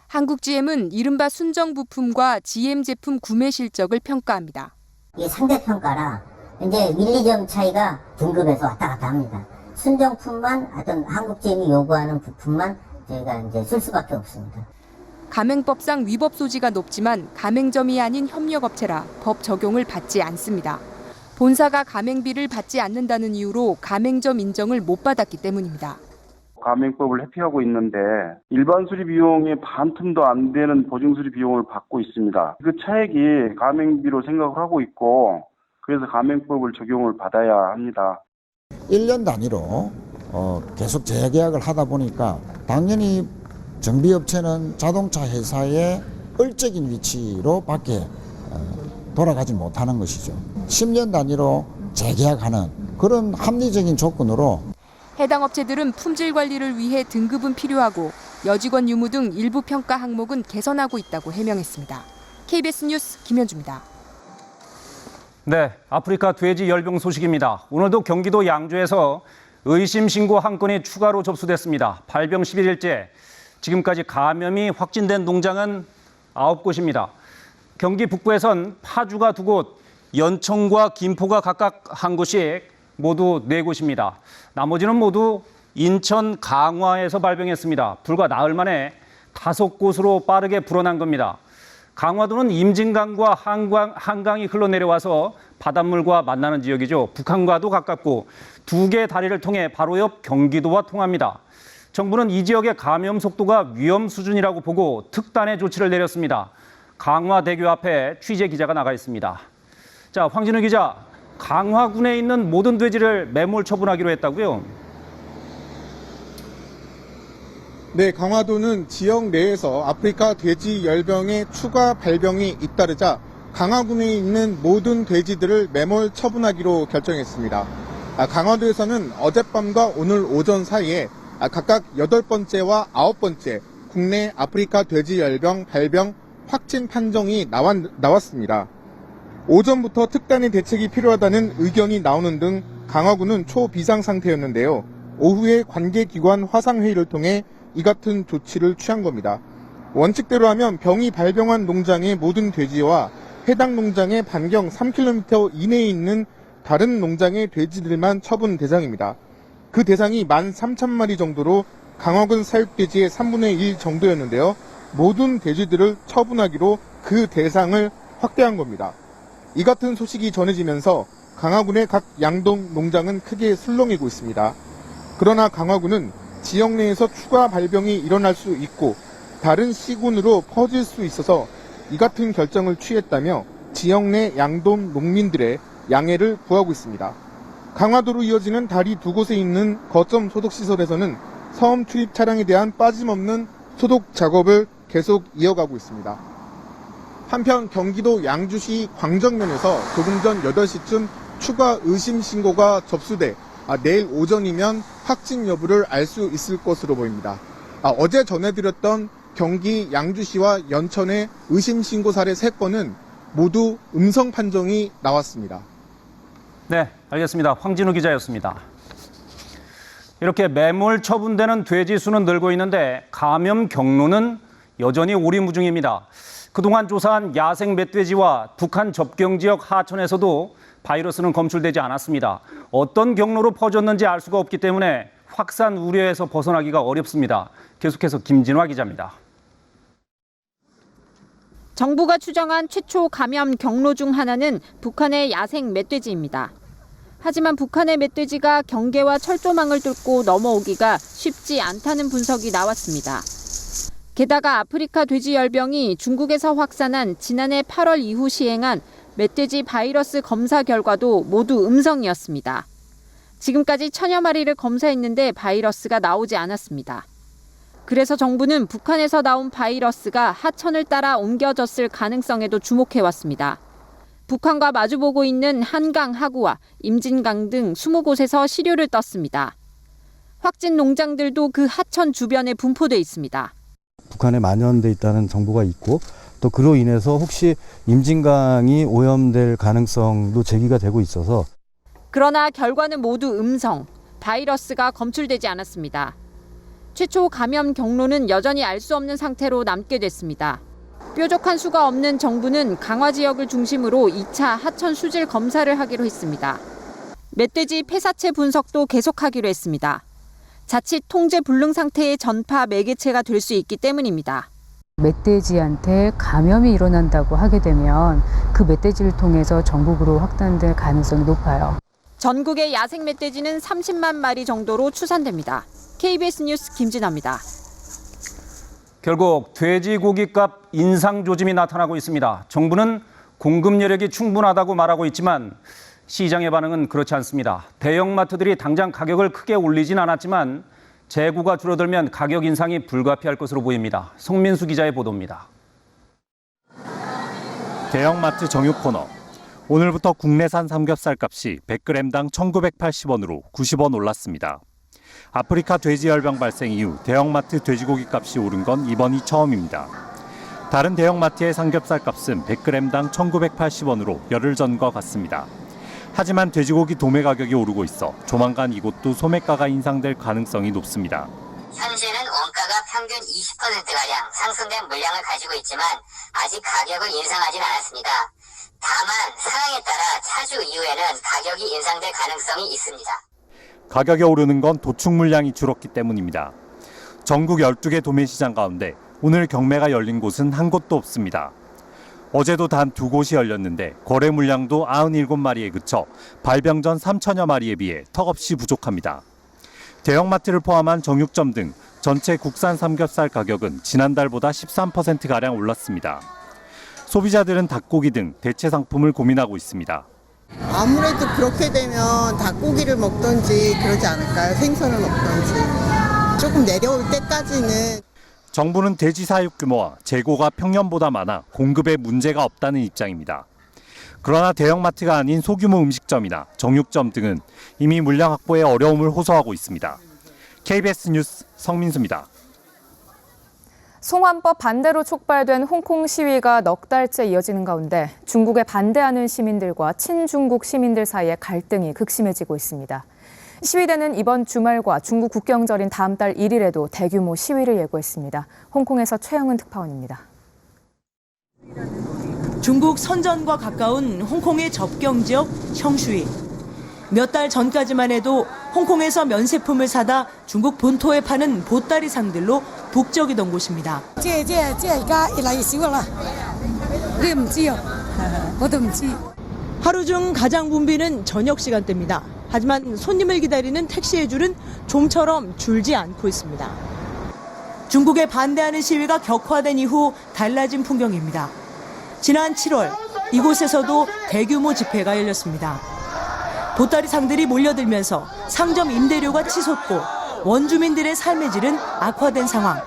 한국 GM은 이른바 순정 부품과 GM 제품 구매 실적을 평가합니다. 이게 상대평가라 이제 1, 2점 차이가 등급에서 왔다 갔다 합니다. 순정품만 어떤 한국 GM이 요구하는 부품만 저희가 쓸 수밖에 없습니다. 가맹법상 위법 소지가 높지만 가맹점이 아닌 협력업체라 법 적용을 받지 않습니다. 본사가 가맹비를 받지 않는다는 이유로 가맹점 인정을 못 받았기 때문입니다. 가맹법을 회피하고 있는데 일반 수리 비용의 반 틈도 안 되는 보증 수리 비용을 받고 있습니다. 그 차액이 가맹비로 생각을 하고 있고 그래서 가맹법을 적용을 받아야 합니다. 1년 단위로 계속 재계약을 하다 보니까 당연히 정비업체는 자동차 회사의 을적인 위치로 밖에 돌아가지 못하는 것이죠. 10년 단위로 재계약하는 그런 합리적인 조건으로 해당 업체들은 품질 관리를 위해 등급은 필요하고 여직원 유무 등 일부 평가 항목은 개선하고 있다고 해명했습니다. KBS 뉴스 김현주입니다. 네, 아프리카 돼지 열병 소식입니다. 오늘도 경기도 양주에서 의심 신고 한 건이 추가로 접수됐습니다. 발병 11일째, 지금까지 감염이 확진된 농장은 9곳입니다. 경기 북부에선 파주가 2곳, 연천과 김포가 각각 1곳씩 모두 4곳입니다. 나머지는 모두 인천, 강화에서 발병했습니다. 불과 나흘 만에 5곳으로 빠르게 불어난 겁니다. 강화도는 임진강과 한강이 흘러내려와서 바닷물과 만나는 지역이죠. 북한과도 가깝고 2개 다리를 통해 바로 옆 경기도와 통합니다. 정부는 이 지역의 감염 속도가 위험 수준이라고 보고 특단의 조치를 내렸습니다. 강화대교 앞에 취재 기자가 나가 있습니다. 자, 황진우 기자, 강화군에 있는 모든 돼지를 매몰 처분하기로 했다고요? 네, 강화도는 지역 내에서 아프리카 돼지 열병의 추가 발병이 잇따르자 강화군에 있는 모든 돼지들을 매몰 처분하기로 결정했습니다. 강화도에서는 어젯밤과 오늘 오전 사이에 각각 8번째와 9번째 국내 아프리카 돼지 열병 발병 확진 판정이 나왔습니다. 오전부터 특단의 대책이 필요하다는 의견이 나오는 등 강화군은 초비상 상태였는데요. 오후에 관계기관 화상회의를 통해 이 같은 조치를 취한 겁니다. 원칙대로 하면 병이 발병한 농장의 모든 돼지와 해당 농장의 반경 3km 이내에 있는 다른 농장의 돼지들만 처분 대상입니다. 그 대상이 13,000마리 정도로 강화군 사육돼지의 3분의 1 정도였는데요. 모든 돼지들을 처분하기로 그 대상을 확대한 겁니다. 이 같은 소식이 전해지면서 강화군의 각 양동 농장은 크게 술렁이고 있습니다. 그러나 강화군은 지역 내에서 추가 발병이 일어날 수 있고 다른 시군으로 퍼질 수 있어서 이 같은 결정을 취했다며 지역 내 양동 농민들의 양해를 구하고 있습니다. 강화도로 이어지는 다리 두 곳에 있는 거점 소독시설에서는 섬 출입 차량에 대한 빠짐없는 소독 작업을 계속 이어가고 있습니다. 한편 경기도 양주시 광정면에서 조금 전 8시쯤 추가 의심 신고가 접수돼 내일 오전이면 확진 여부를 알 수 있을 것으로 보입니다. 어제 전해드렸던 경기 양주시와 연천의 의심 신고 사례 3건은 모두 음성 판정이 나왔습니다. 네, 알겠습니다. 황진우 기자였습니다. 이렇게 매몰 처분되는 돼지 수는 늘고 있는데 감염 경로는 여전히 오리무중입니다. 그동안 조사한 야생 멧돼지와 북한 접경 지역 하천에서도 바이러스는 검출되지 않았습니다. 어떤 경로로 퍼졌는지 알 수가 없기 때문에 확산 우려에서 벗어나기가 어렵습니다. 계속해서 김진화 기자입니다. 정부가 추정한 최초 감염 경로 중 하나는 북한의 야생 멧돼지입니다. 하지만 북한의 멧돼지가 경계와 철조망을 뚫고 넘어오기가 쉽지 않다는 분석이 나왔습니다. 게다가 아프리카 돼지 열병이 중국에서 확산한 지난해 8월 이후 시행한 멧돼지 바이러스 검사 결과도 모두 음성이었습니다. 지금까지 1000여 마리를 검사했는데 바이러스가 나오지 않았습니다. 그래서 정부는 북한에서 나온 바이러스가 하천을 따라 옮겨졌을 가능성에도 주목해왔습니다. 북한과 마주보고 있는 한강 하구와 임진강 등 20곳에서 시료를 떴습니다. 확진 농장들도 그 하천 주변에 분포돼 있습니다. 북한에 만연돼 있다는 정보가 있고 또 그로 인해서 혹시 임진강이 오염될 가능성도 제기가 되고 있어서 그러나 결과는 모두 음성, 바이러스가 검출되지 않았습니다. 최초 감염 경로는 여전히 알 수 없는 상태로 남게 됐습니다. 뾰족한 수가 없는 정부는 강화 지역을 중심으로 2차 하천 수질 검사를 하기로 했습니다. 멧돼지 폐사체 분석도 계속하기로 했습니다. 자칫 통제 불능 상태의 전파 매개체가 될 수 있기 때문입니다. 멧돼지한테 감염이 일어난다고 하게 되면 그 멧돼지를 통해서 전국으로 확산될 가능성이 높아요. 전국의 야생 멧돼지는 30만 마리 정도로 추산됩니다. KBS 뉴스 김진아입니다. 결국 돼지고기값 인상 조짐이 나타나고 있습니다. 정부는 공급 여력이 충분하다고 말하고 있지만 시장의 반응은 그렇지 않습니다. 대형마트들이 당장 가격을 크게 올리진 않았지만 재고가 줄어들면 가격 인상이 불가피할 것으로 보입니다. 송민수 기자의 보도입니다. 대형마트 정육 코너. 오늘부터 국내산 삼겹살 값이 100g당 1,980원으로 90원 올랐습니다. 아프리카 돼지 열병 발생 이후 대형마트 돼지고기 값이 오른 건 이번이 처음입니다. 다른 대형마트의 삼겹살 값은 100g당 1,980원으로 열흘 전과 같습니다. 하지만 돼지고기 도매 가격이 오르고 있어 조만간 이곳도 소매가가 인상될 가능성이 높습니다. 현재는 원가가 평균 20%가량 상승된 물량을 가지고 있지만 아직 가격을 인상하진 않았습니다. 다만 상황에 따라 차주 이후에는 가격이 인상될 가능성이 있습니다. 가격이 오르는 건 도축 물량이 줄었기 때문입니다. 전국 12개 도매시장 가운데 오늘 경매가 열린 곳은 한 곳도 없습니다. 어제도 단 2곳이 열렸는데 거래 물량도 97마리에 그쳐 발병 전 3천여 마리에 비해 턱없이 부족합니다. 대형마트를 포함한 정육점 등 전체 국산 삼겹살 가격은 지난달보다 13%가량 올랐습니다. 소비자들은 닭고기 등 대체 상품을 고민하고 있습니다. 아무래도 그렇게 되면 닭고기를 먹던지 그러지 않을까요? 생선을 먹던지. 조금 내려올 때까지는. 정부는 돼지 사육 규모와 재고가 평년보다 많아 공급에 문제가 없다는 입장입니다. 그러나 대형마트가 아닌 소규모 음식점이나 정육점 등은 이미 물량 확보에 어려움을 호소하고 있습니다. KBS 뉴스 성민수입니다. 송환법 반대로 촉발된 홍콩 시위가 넉 달째 이어지는 가운데 중국에 반대하는 시민들과 친중국 시민들 사이에 갈등이 극심해지고 있습니다. 시위대는 이번 주말과 중국 국경절인 다음 달 1일에도 대규모 시위를 예고했습니다. 홍콩에서 최영은 특파원입니다. 중국 선전과 가까운 홍콩의 접경 지역 션슈이. 몇 달 전까지만 해도 홍콩에서 면세품을 사다 중국 본토에 파는 보따리 상들로 북적이던 곳입니다. 하루 중 가장 붐비는 저녁 시간대입니다. 하지만 손님을 기다리는 택시의 줄은 좀처럼 줄지 않고 있습니다. 중국에 반대하는 시위가 격화된 이후 달라진 풍경입니다. 지난 7월 이곳에서도 대규모 집회가 열렸습니다. 보따리 상들이 몰려들면서 상점 임대료가 치솟고 원주민들의 삶의 질은 악화된 상황.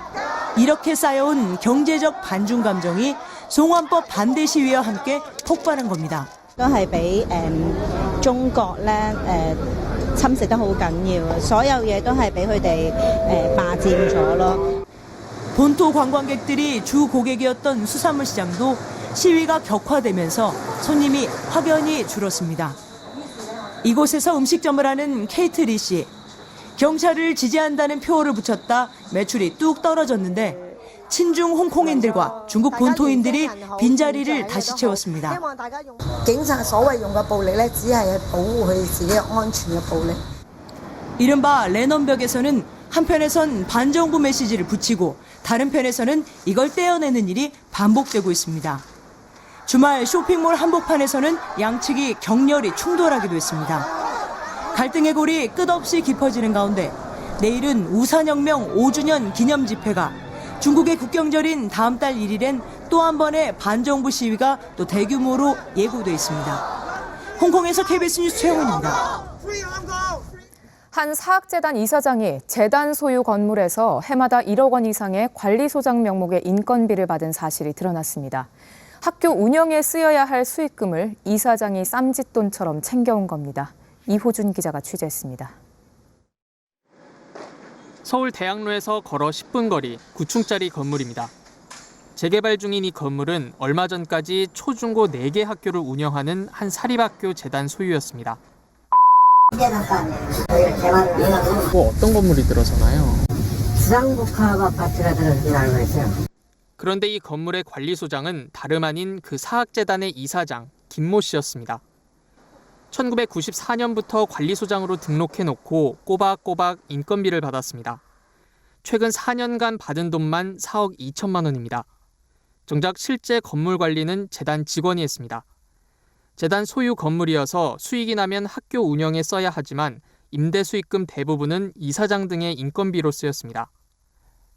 이렇게 쌓여온 경제적 반중 감정이 송환법 반대 시위와 함께 폭발한 겁니다. 都係俾中國咧侵蝕得好緊要，所有嘢都係俾佢哋霸佔咗咯。 본토 관광객들이 주 고객이었던 수산물 시장도 시위가 격화되면서 손님이 확연히 줄었습니다. 이곳에서 음식점을 하는 케이트 리 씨. 경찰을 지지한다는 표어를 붙였다 매출이 뚝 떨어졌는데 친중 홍콩인들과 중국 본토인들이 빈자리를 다시 채웠습니다. 이른바 레넌벽에서는 한편에선 반정부 메시지를 붙이고 다른 편에서는 이걸 떼어내는 일이 반복되고 있습니다. 주말 쇼핑몰 한복판에서는 양측이 격렬히 충돌하기도 했습니다. 갈등의 골이 끝없이 깊어지는 가운데 내일은 우산혁명 5주년 기념 집회가 중국의 국경절인 다음 달 1일엔 또 한 번의 반정부 시위가 또 대규모로 예고돼 있습니다. 홍콩에서 KBS 뉴스 최영훈입니다. 한 사학재단 이사장이 재단 소유 건물에서 해마다 1억 원 이상의 관리소장 명목의 인건비를 받은 사실이 드러났습니다. 학교 운영에 쓰여야 할 수익금을 이사장이 쌈짓돈처럼 챙겨온 겁니다. 이호준 기자가 취재했습니다. 서울 대학로에서 걸어 10분 거리 9층짜리 건물입니다. 재개발 중인 이 건물은 얼마 전까지 초중고 4개 학교를 운영하는 한 사립학교 재단 소유였습니다. 어떤 건물이 들어서나요? 지상복합 아파트가 들어서는 알고 있어요. 그런데 이 건물의 관리소장은 다름 아닌 그 사학재단의 이사장 김모 씨였습니다. 1994년부터 관리소장으로 등록해놓고 꼬박꼬박 인건비를 받았습니다. 최근 4년간 받은 돈만 4억 2천만 원입니다. 정작 실제 건물 관리는 재단 직원이 했습니다. 재단 소유 건물이어서 수익이 나면 학교 운영에 써야 하지만 임대 수익금 대부분은 이사장 등의 인건비로 쓰였습니다.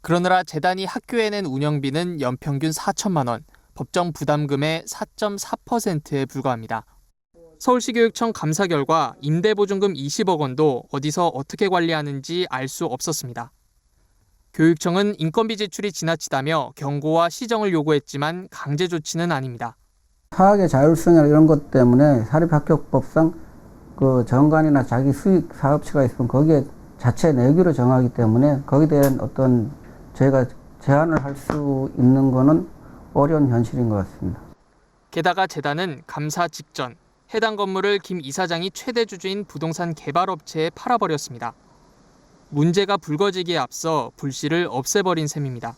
그러느라 재단이 학교에 낸 운영비는 연평균 4천만 원, 법정 부담금의 4.4%에 불과합니다. 서울시교육청 감사 결과 임대보증금 20억 원도 어디서 어떻게 관리하는지 알 수 없었습니다. 교육청은 인건비 지출이 지나치다며 경고와 시정을 요구했지만 강제 조치는 아닙니다. 사학의 자율성이나 이런 것 때문에 사립학교법상 그 정관이나 자기 수익 사업체가 있으면 거기에 자체 내규로 정하기 때문에 거기에 대한 어떤 저희가 제한을 할 수 있는 거는 어려운 현실인 것 같습니다. 게다가 재단은 감사 직전 해당 건물을 김 이사장이 최대 주주인 부동산 개발업체에 팔아버렸습니다. 문제가 불거지기에 앞서 불씨를 없애버린 셈입니다.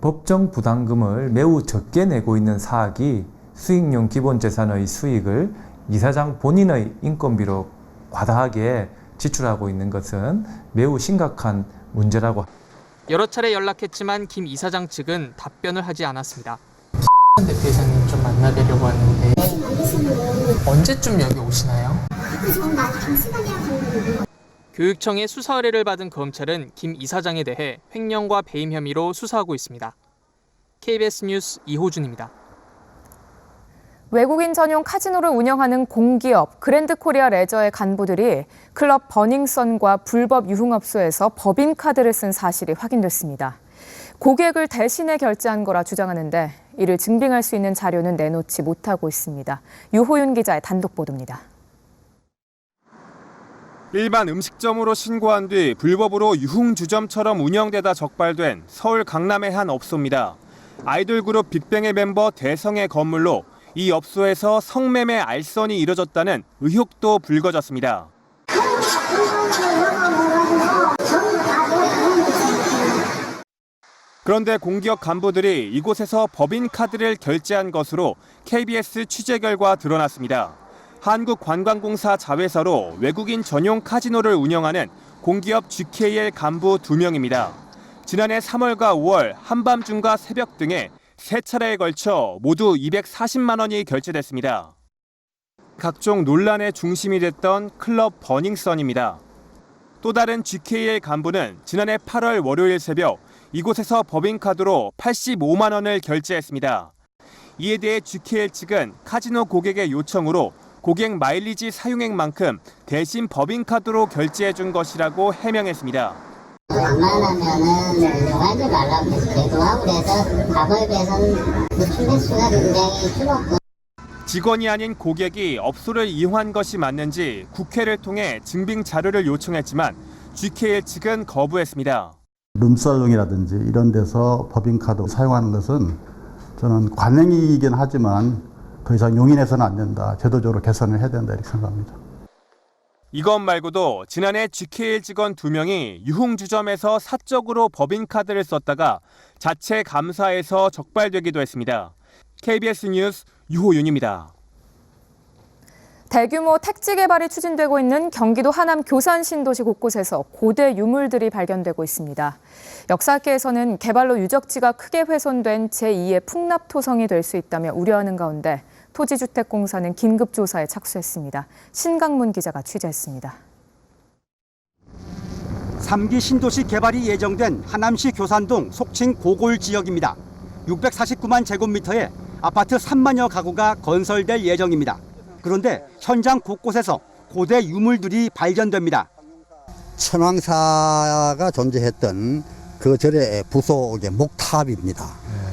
법정 부담금을 매우 적게 내고 있는 사학이 수익용 기본재산의 수익을 이사장 본인의 인건비로 과다하게 지출하고 있는 것은 매우 심각한 문제라고. 여러 차례 연락했지만 김 이사장 측은 답변을 하지 않았습니다. 대표이사님 좀 만나뵈려고 하는데 언제쯤 여기 오시나요? 교육청의 수사 의뢰를 받은 검찰은 김 이사장에 대해 횡령과 배임 혐의로 수사하고 있습니다. KBS 뉴스 이호준입니다. 외국인 전용 카지노를 운영하는 공기업 그랜드코리아 레저의 간부들이 클럽 버닝썬과 불법 유흥업소에서 법인카드를 쓴 사실이 확인됐습니다. 고객을 대신해 결제한 거라 주장하는데 이를 증빙할 수 있는 자료는 내놓지 못하고 있습니다. 유호윤 기자의 단독 보도입니다. 일반 음식점으로 신고한 뒤 불법으로 유흥주점처럼 운영되다 적발된 서울 강남의 한 업소입니다. 아이돌 그룹 빅뱅의 멤버 대성의 건물로 이 업소에서 성매매 알선이 이뤄졌다는 의혹도 불거졌습니다. 그런데 공기업 간부들이 이곳에서 법인카드를 결제한 것으로 KBS 취재 결과 드러났습니다. 한국관광공사 자회사로 외국인 전용 카지노를 운영하는 공기업 GKL 간부 2명입니다. 지난해 3월과 5월 한밤중과 새벽 등에 3차례에 걸쳐 모두 240만 원이 결제됐습니다. 각종 논란의 중심이 됐던 클럽 버닝썬입니다. 또 다른 GKL 간부는 지난해 8월 월요일 새벽 이곳에서 법인카드로 85만 원을 결제했습니다. 이에 대해 GKL 측은 카지노 고객의 요청으로 고객 마일리지 사용액만큼 대신 법인카드로 결제해준 것이라고 해명했습니다. 웬만하면은 하지 말라고 계속 대도하고 그래서 과거에 비해서는 그 출매수가 굉장히 줄었고. 직원이 아닌 고객이 업소를 이용한 것이 맞는지 국회를 통해 증빙 자료를 요청했지만 GKL 측은 거부했습니다. 룸살롱이라든지 이런 데서 법인카드 사용하는 것은 저는 관행이긴 하지만 더 이상 용인해서는 안 된다. 제도적으로 개선을 해야 된다 이렇게 생각합니다. 이것 말고도 지난해 GKL 직원 2명이 유흥주점에서 사적으로 법인카드를 썼다가 자체 감사에서 적발되기도 했습니다. KBS 뉴스 유호윤입니다. 대규모 택지 개발이 추진되고 있는 경기도 하남 교산 신도시 곳곳에서 고대 유물들이 발견되고 있습니다. 역사학계에서는 개발로 유적지가 크게 훼손된 제2의 풍납토성이 될 수 있다며 우려하는 가운데 토지주택공사는 긴급조사에 착수했습니다. 신강문 기자가 취재했습니다. 3기 신도시 개발이 예정된 하남시 교산동 속칭 고골 지역입니다. 649만 제곱미터의 아파트 3만여 가구가 건설될 예정입니다. 그런데 현장 곳곳에서 고대 유물들이 발견됩니다. 천왕사가 존재했던 그 절의 부속의 목탑입니다.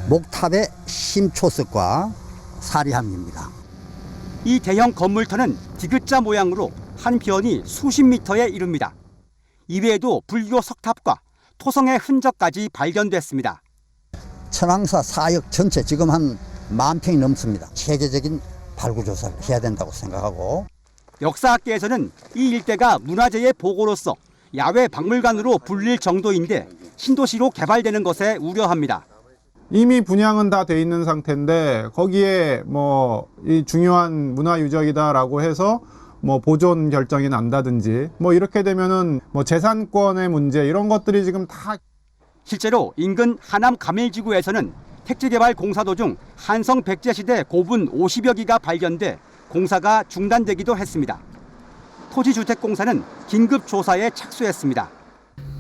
목탑의 심초석과 사리함입니다. 이 대형 건물터는 디귿자 모양으로 한 변이 수십 미터에 이릅니다. 이외에도 불교 석탑과 토성의 흔적까지 발견됐습니다. 천왕사 사역 전체 지금 한 10,000평이 넘습니다. 체계적인 발굴조사를 해야 된다고 생각하고, 역사학계에서는 이 일대가 문화재의 보고로서 야외 박물관으로 불릴 정도인데 신도시로 개발되는 것에 우려합니다. 이미 분양은 다 돼 있는 상태인데 거기에 뭐 이 중요한 문화유적이다라고 해서 뭐 보존 결정이 난다든지 뭐 이렇게 되면은 뭐 재산권의 문제 이런 것들이 지금 다. 실제로 인근 하남 가밀지구에서는 택지개발 공사 도중 한성 백제시대 고분 50여 기가 발견돼 공사가 중단되기도 했습니다. 토지주택공사는 긴급 조사에 착수했습니다.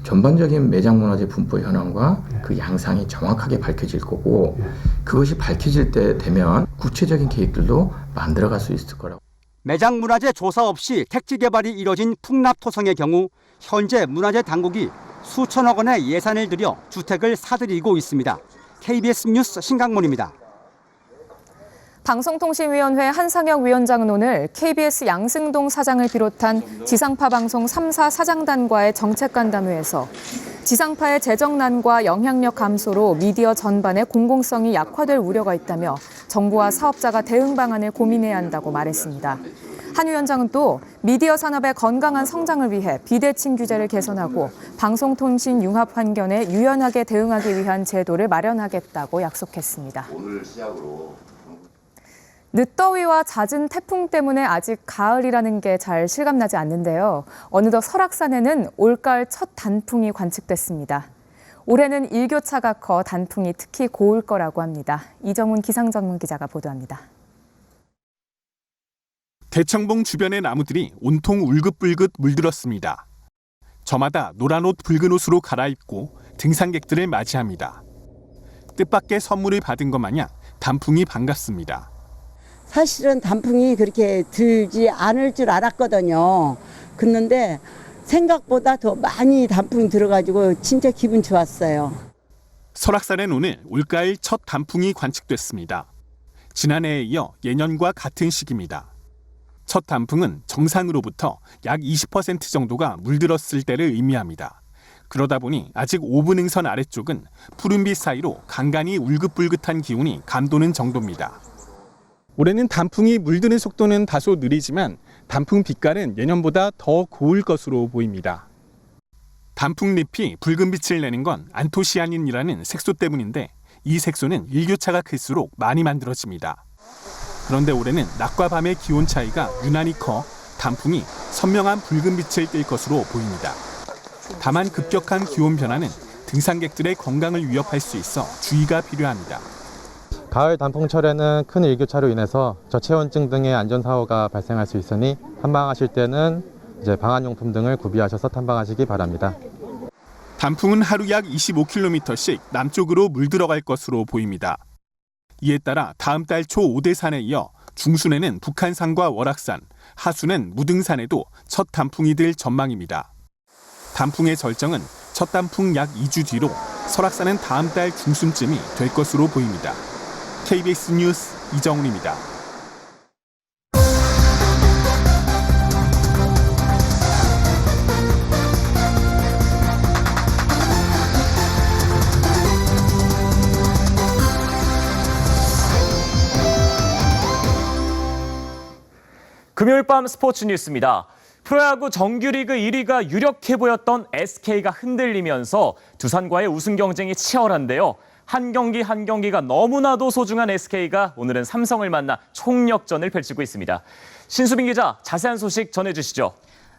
전반적인 매장문화재 분포 현황과 그 양상이 정확하게 밝혀질 거고, 그것이 밝혀질 때 되면 구체적인 계획들도 만들어갈 수 있을 거라고. 매장문화재 조사 없이 택지개발이 이뤄진 풍납토성의 경우 현재 문화재 당국이 수천억 원의 예산을 들여 주택을 사들이고 있습니다. KBS 뉴스 신강문입니다. 방송통신위원회 한상혁 위원장은 오늘 KBS 양승동 사장을 비롯한 지상파 방송 3사 사장단과의 정책간담회에서 지상파의 재정난과 영향력 감소로 미디어 전반의 공공성이 약화될 우려가 있다며 정부와 사업자가 대응 방안을 고민해야 한다고 말했습니다. 한 위원장은 또 미디어 산업의 건강한 성장을 위해 비대칭 규제를 개선하고 방송통신 융합 환경에 유연하게 대응하기 위한 제도를 마련하겠다고 약속했습니다. 오늘 시작으로 늦더위와 잦은 태풍 때문에 아직 가을이라는 게 잘 실감나지 않는데요. 어느덧 설악산에는 올가을 첫 단풍이 관측됐습니다. 올해는 일교차가 커 단풍이 특히 고울 거라고 합니다. 이정훈 기상전문기자가 보도합니다. 대청봉 주변의 나무들이 온통 울긋불긋 물들었습니다. 저마다 노란 옷 붉은 옷으로 갈아입고 등산객들을 맞이합니다. 뜻밖의 선물을 받은 것 마냥 단풍이 반갑습니다. 사실은 단풍이 그렇게 들지 않을 줄 알았거든요. 그런데 생각보다 더 많이 단풍이 들어가지고 진짜 기분 좋았어요. 설악산엔 오늘 올가을 첫 단풍이 관측됐습니다. 지난해에 이어 예년과 같은 시기입니다. 첫 단풍은 정상으로부터 약 20% 정도가 물들었을 때를 의미합니다. 그러다 보니 아직 5분 능선 아래쪽은 푸른빛 사이로 간간히 울긋불긋한 기운이 감도는 정도입니다. 올해는 단풍이 물드는 속도는 다소 느리지만 단풍 빛깔은 예년보다 더 고울 것으로 보입니다. 단풍잎이 붉은 빛을 내는 건 안토시아닌이라는 색소 때문인데 이 색소는 일교차가 클수록 많이 만들어집니다. 그런데 올해는 낮과 밤의 기온 차이가 유난히 커 단풍이 선명한 붉은 빛을 띨 것으로 보입니다. 다만 급격한 기온 변화는 등산객들의 건강을 위협할 수 있어 주의가 필요합니다. 가을 단풍철에는 큰 일교차로 인해서 저체온증 등의 안전사고가 발생할 수 있으니 탐방하실 때는 방한용품 등을 구비하셔서 탐방하시기 바랍니다. 단풍은 하루 약 25km씩 남쪽으로 물들어갈 것으로 보입니다. 이에 따라 다음 달 초 오대산에 이어 중순에는 북한산과 월악산, 하순엔 무등산에도 첫 단풍이 들 전망입니다. 단풍의 절정은 첫 단풍 약 2주 뒤로 설악산은 다음 달 중순쯤이 될 것으로 보입니다. KBS 뉴스 이정훈입니다. 금요일 밤 스포츠 뉴스입니다. 프로야구 정규리그 1위가 유력해 보였던 SK가 흔들리면서 두산과의 우승 경쟁이 치열한데요. 한 경기 한 경기가 너무나도 소중한 SK가 오늘은 삼성을 만나 총력전을 펼치고 있습니다. 신수빈 기자, 자세한 소식 전해주시죠.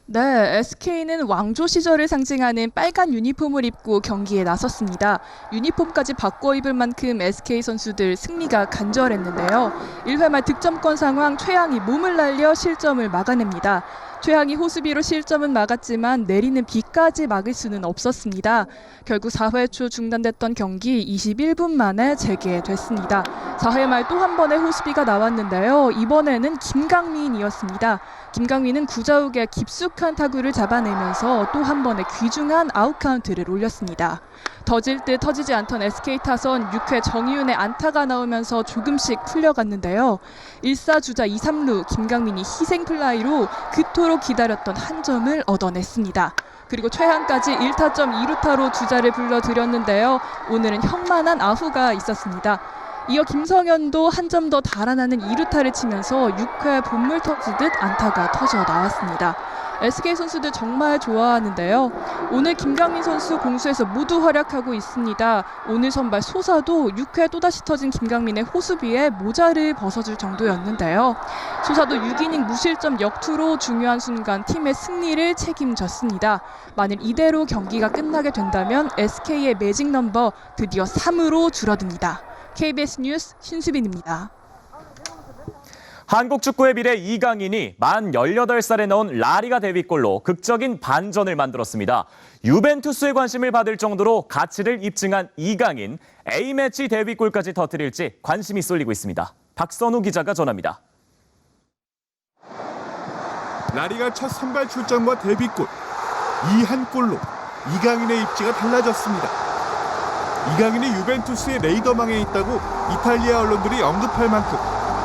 네, SK는 왕조 시절을 상징하는 빨간 유니폼을 입고 경기에 나섰습니다. 유니폼까지 바꿔 입을 만큼 SK 선수들 승리가 간절했는데요. 1회 말 득점권 상황 최양이 몸을 날려 실점을 막아냅니다. 최양이 호수비로 실점은 막았지만 내리는 비까지 막을 수는 없었습니다. 결국 4회 초 중단됐던 경기 21분 만에 재개됐습니다. 4회 말 또 한 번의 호수비가 나왔는데요. 이번에는 김강민이었습니다. 김강민은 구자욱의 깊숙한 타구를 잡아내면서 또 한 번의 귀중한 아웃카운트를 올렸습니다. 터질 듯 터지지 않던 SK 타선 6회 정희윤의 안타가 나오면서 조금씩 풀려갔는데요. 1사 주자 2, 3루 김강민이 희생플라이로 그토록 기다렸던 한 점을 얻어냈습니다. 그리고 최한까지 1타점 2루타로 주자를 불러들였는데요. 오늘은 형만한 아후가 있었습니다. 이어 김성현도 한 점 더 달아나는 2루타를 치면서 6회 본물 터지듯 안타가 터져 나왔습니다. SK 선수들 정말 좋아하는데요. 오늘 김강민 선수 공수에서 모두 활약하고 있습니다. 오늘 선발 소사도 6회 또다시 터진 김강민의 호수비에 모자를 벗어줄 정도였는데요. 소사도 6이닝 무실점 역투로 중요한 순간 팀의 승리를 책임졌습니다. 만일 이대로 경기가 끝나게 된다면 SK의 매직 넘버 드디어 3으로 줄어듭니다. KBS 뉴스 신수빈입니다. 한국 축구의 미래 이강인이 만 18살에 넣은 라리가 데뷔골로 극적인 반전을 만들었습니다. 유벤투스의 관심을 받을 정도로 가치를 입증한 이강인, A매치 데뷔골까지 터뜨릴지 관심이 쏠리고 있습니다. 박선우 기자가 전합니다. 라리가 첫 선발 출전과 데뷔골, 이 한 골로 이강인의 입지가 달라졌습니다. 이강인이 유벤투스의 레이더망에 있다고 이탈리아 언론들이 언급할 만큼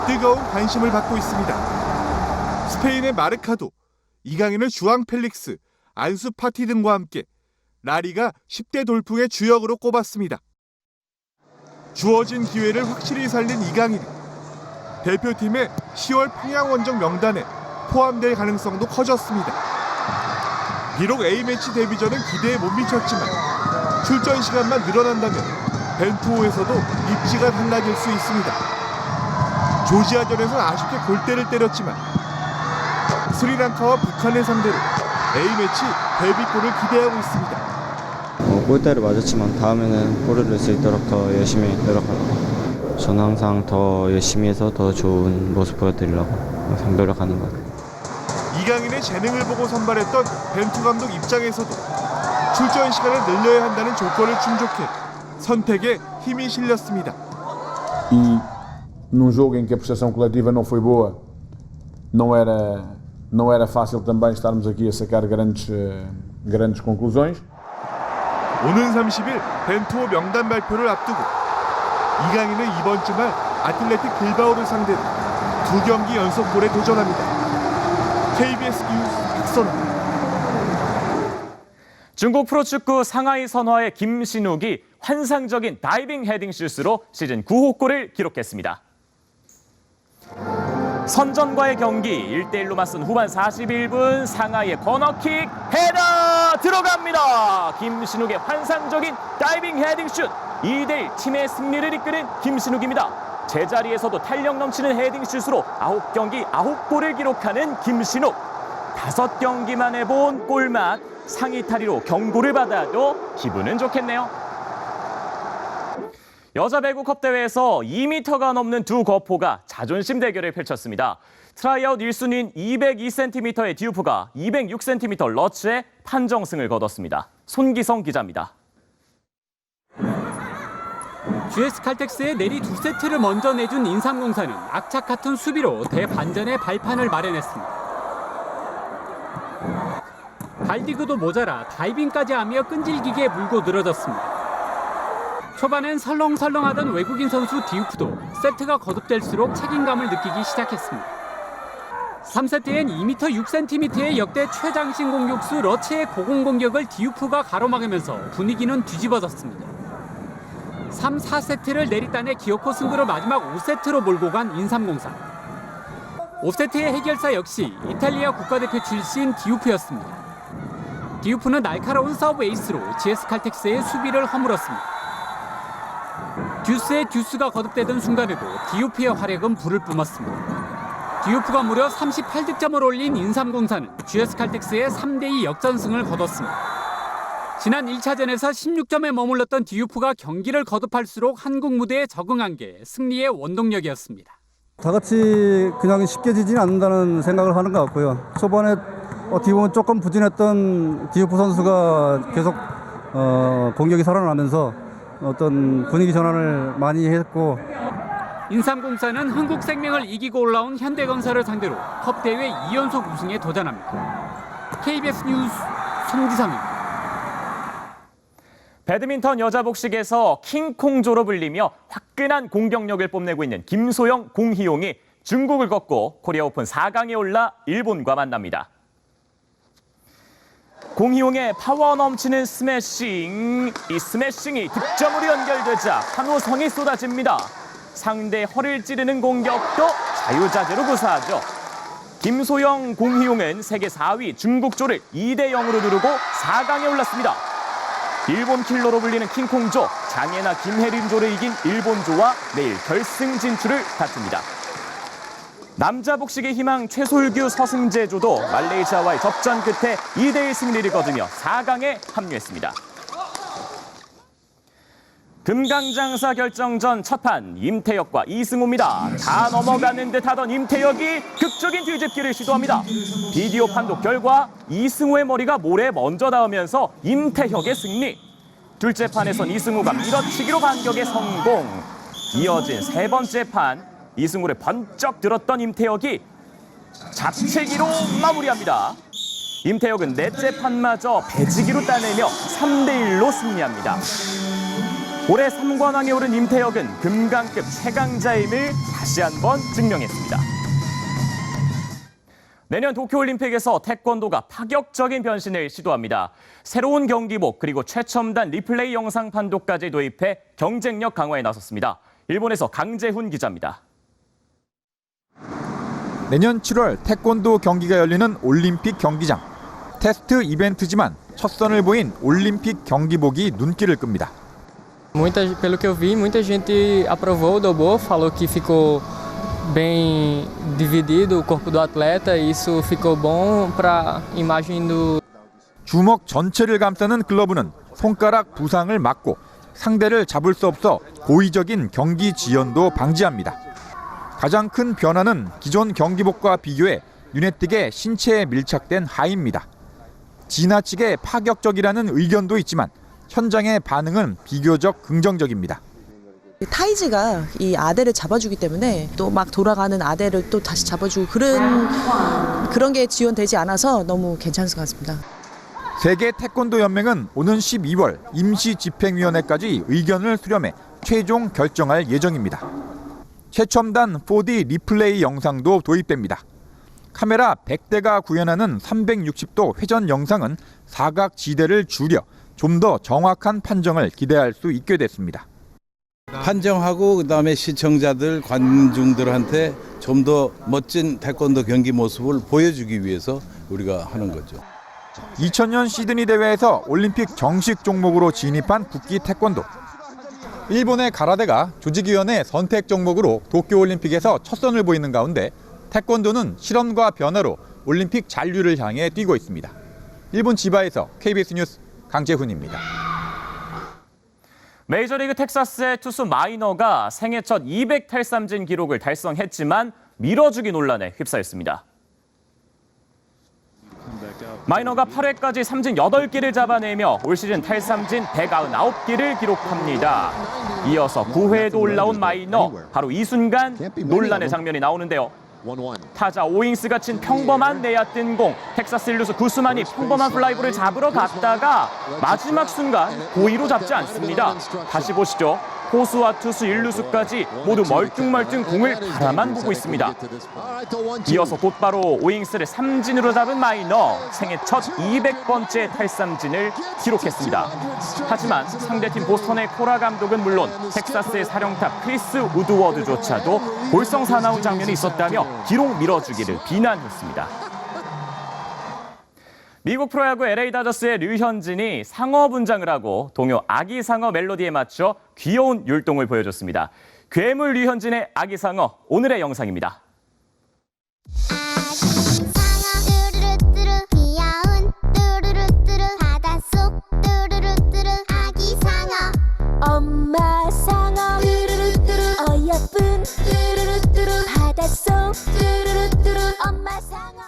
뜨거운 관심을 받고 있습니다. 스페인의 마르카도, 이강인을 주앙 펠릭스, 안수 파티 등과 함께 라리가 10대 돌풍의 주역으로 꼽았습니다. 주어진 기회를 확실히 살린 이강인은 대표팀의 10월 평양 원정 명단에 포함될 가능성도 커졌습니다. 비록 A매치 데뷔 전엔 기대에 못 미쳤지만 출전 시간만 늘어난다면 벤투호에서도 입지가 달라질 수 있습니다. 조지아전에서 아쉽게 골대를 때렸지만 스리랑카와 북한을 상대로 A매치 데뷔골을 기대하고 있습니다. 골대를 맞았지만 다음에는 골을 넣을 수 있도록 더 열심히 노력합니다. 저는 항상 더 열심히 해서 더 좋은 모습 보여드리려고 항상 노력하는 것 같아요. 이강인의 재능을 보고 선발했던 벤투 감독 입장에서도 출전 시간을 늘려야 한다는 조건을 충족해 선택에 힘이 실렸습니다. Num jogo em que a prestação coletiva não foi boa, não era fácil também estarmos aqui a sacar grandes conclusões. 오는 30일 벤투호 명단 발표를 앞두고 이강인은 이번 주말 아틀레틱 빌바오를 상대로 2경기 연속 골에 도전합니다. KBS 뉴스 박선호. 중국 프로축구 상하이 선화의 김신욱이 환상적인 다이빙 헤딩 슛으로 시즌 9호 골을 기록했습니다. 선전과의 경기 1대1로 맞선 후반 41분 상하이의 코너킥 헤더 들어갑니다. 김신욱의 환상적인 다이빙 헤딩 슛 2대1 팀의 승리를 이끄는 김신욱입니다. 제자리에서도 탄력 넘치는 헤딩 슛으로 9경기 9골을 기록하는 김신욱. 5경기만 해본 골맛 상위 탈의로 경고를 받아도 기분은 좋겠네요. 여자 배구컵 대회에서 2m가 넘는 두 거포가 자존심 대결을 펼쳤습니다. 트라이아웃 1순위인 202cm의 디우프가 206cm 러츠의 판정승을 거뒀습니다. 손기성 기자입니다. GS 칼텍스의 내리 2세트를 먼저 내준 인삼공사는 악착 같은 수비로 대반전의 발판을 마련했습니다. 발디그도 모자라 다이빙까지 하며 끈질기게 물고 늘어졌습니다. 초반엔 설렁설렁하던 외국인 선수 디우프도 세트가 거듭될수록 책임감을 느끼기 시작했습니다. 3세트엔 2m 6cm의 역대 최장신 공격수 러츠의 고공공격을 디우프가 가로막으면서 분위기는 뒤집어졌습니다. 3, 4세트를 내리따내 기어코 승부를 마지막 5세트로 몰고 간 인삼공사. 5세트의 해결사 역시 이탈리아 국가대표 출신 디우프였습니다. 디우프는 날카로운 서브 에이스로 GS 칼텍스의 수비를 허물었습니다. 듀스의 듀스가 거듭되던 순간에도 디우프의 활약은 불을 뿜었습니다. 디우프가 무려 38득점을 올린 인삼공사는 GS 칼텍스의 3대2 역전승을 거뒀습니다. 지난 1차전에서 16점에 머물렀던 디우프가 경기를 거듭할수록 한국 무대에 적응한 게 승리의 원동력이었습니다. 다 같이 그냥 쉽게 지지는 않는다는 생각을 하는 것 같고요. 초반에 어떻게 보면 조금 부진했던 디우프 선수가 계속 공격이 살아나면서 어떤 분위기 전환을 많이 했고, 인삼공사는 한국생명을 이기고 올라온 현대건설을 상대로 컵 대회 2연속 우승에 도전합니다. KBS 뉴스 손기성입니다. 배드민턴 여자 복식에서 킹콩조로 불리며 화끈한 공격력을 뽐내고 있는 김소영, 공희용이 중국을 꺾고 코리아 오픈 4강에 올라 일본과 만납니다. 공희용의 파워 넘치는 스매싱, 이 스매싱이 득점으로 연결되자 환호성이 쏟아집니다. 상대 허를 찌르는 공격도 자유자재로 구사하죠. 김소영, 공희용은 세계 4위 중국조를 2대0으로 누르고 4강에 올랐습니다. 일본 킬러로 불리는 킹콩조, 장애나 김혜린조를 이긴 일본조와 내일 결승 진출을 다툽니다. 남자 복식의 희망 최솔규, 서승재조도 말레이시아와의 접전 끝에 2대1 승리를 거두며 4강에 합류했습니다. 금강장사 결정전 첫판 임태혁과 이승우입니다. 다 넘어가는 듯하던 임태혁이 극적인 뒤집기를 시도합니다. 비디오 판독 결과 이승우의 머리가 모래에 먼저 닿으면서 임태혁의 승리. 둘째 판에선 이승우가 밀어치기로 반격에 성공. 이어진 세 번째 판 이승우를 번쩍 들었던 임태혁이 잡채기로 마무리합니다. 임태혁은 넷째 판마저 배지기로 따내며 3대1로 승리합니다. 올해 3관왕에 오른 임태혁은 금강급 최강자임을 다시 한번 증명했습니다. 내년 도쿄올림픽에서 태권도가 파격적인 변신을 시도합니다. 새로운 경기복 그리고 최첨단 리플레이 영상 판도까지 도입해 경쟁력 강화에 나섰습니다. 일본에서 강재훈 기자입니다. 내년 7월 태권도 경기가 열리는 올림픽 경기장. 테스트 이벤트지만 첫 선을 보인 올림픽 경기복이 눈길을 끕니다. Pelo que eu vi, muita gente aprovou o dobo, falou que ficou bem dividido o corpo do atleta e isso ficou bom para a imagem do. 주먹 전체를 감싸는 글러브는 손가락 부상을 막고 상대를 잡을 수 없어 고의적인 경기 지연도 방지합니다. 가장 큰 변화는 기존 경기복과 비교해 눈에 띄게 신체에 밀착된 하의입니다. 지나치게 파격적이라는 의견도 있지만 현장의 반응은 비교적 긍정적입니다. 타이즈가 이 아대를 잡아주기 때문에 또 막 돌아가는 아대를 또 다시 잡아주고 그런 게 지원되지 않아서 너무 괜찮은 것 같습니다. 세계 태권도 연맹은 오는 12월 임시집행위원회까지 의견을 수렴해 최종 결정할 예정입니다. 최첨단 4D 리플레이 영상도 도입됩니다. 카메라 100대가 구현하는 360도 회전 영상은 사각 지대를 줄여 좀 더 정확한 판정을 기대할 수 있게 됐습니다. 판정하고 그다음에 시청자들, 관중들한테 좀 더 멋진 태권도 경기 모습을 보여주기 위해서 우리가 하는 거죠. 2000년 시드니 대회에서 올림픽 정식 종목으로 진입한 국기 태권도. 일본의 가라데가 조직위원회 선택 종목으로 도쿄올림픽에서 첫 선을 보이는 가운데 태권도는 실험과 변화로 올림픽 잔류를 향해 뛰고 있습니다. 일본 지바에서 KBS 뉴스 강재훈입니다. 메이저리그 텍사스의 투수 마이너가 생애 첫 200탈삼진 기록을 달성했지만 밀어주기 논란에 휩싸였습니다. 마이너가 8회까지 삼진 8개를 잡아내며 올 시즌 탈삼진 199개를 기록합니다. 이어서 9회에도 올라온 마이너, 바로 이 순간 논란의 장면이 나오는데요. 타자 오잉스가 친 평범한 내야 뜬 공, 텍사스 1루수 구스만이 평범한 플라이볼을 잡으러 갔다가 마지막 순간 고의로 잡지 않습니다. 다시 보시죠. 포수와 투수 1루수까지 모두 멀뚱멀뚱 공을 바라만 보고 있습니다. 이어서 곧바로 오잉스를 삼진으로 잡은 마이너, 생애 첫 200번째 탈삼진을 기록했습니다. 하지만 상대팀 보스턴의 코라 감독은 물론 텍사스의 사령탑 크리스 우드워드조차도 볼성사나운 장면이 있었다며 기록 밀어주기를 비난했습니다. 미국 프로야구 LA 다저스의 류현진이 상어 분장을 하고 동요 아기 상어 멜로디에 맞춰 귀여운 율동을 보여줬습니다. 괴물 류현진의 아기 상어, 오늘의 영상입니다. 엄마 상어 어여쁜 바닷속 엄마 상어.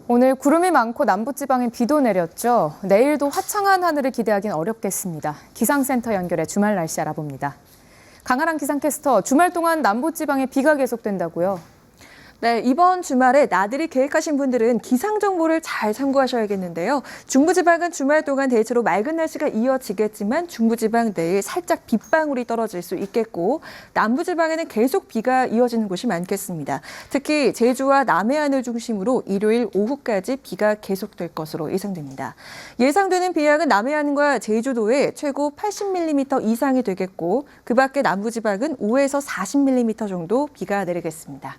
오늘 구름이 많고 남부지방엔 비도 내렸죠. 내일도 화창한 하늘을 기대하긴 어렵겠습니다. 기상센터 연결해 주말 날씨 알아봅니다. 강하랑 기상캐스터, 주말 동안 남부지방에 비가 계속된다고요? 네, 이번 주말에 나들이 계획하신 분들은 기상 정보를 잘 참고하셔야겠는데요. 중부지방은 주말 동안 대체로 맑은 날씨가 이어지겠지만 중부지방 내일 살짝 빗방울이 떨어질 수 있겠고 남부지방에는 계속 비가 이어지는 곳이 많겠습니다. 특히 제주와 남해안을 중심으로 일요일 오후까지 비가 계속될 것으로 예상됩니다. 예상되는 비양은 남해안과 제주도에 최고 80mm 이상이 되겠고 그 밖에 남부지방은 5에서 40mm 정도 비가 내리겠습니다.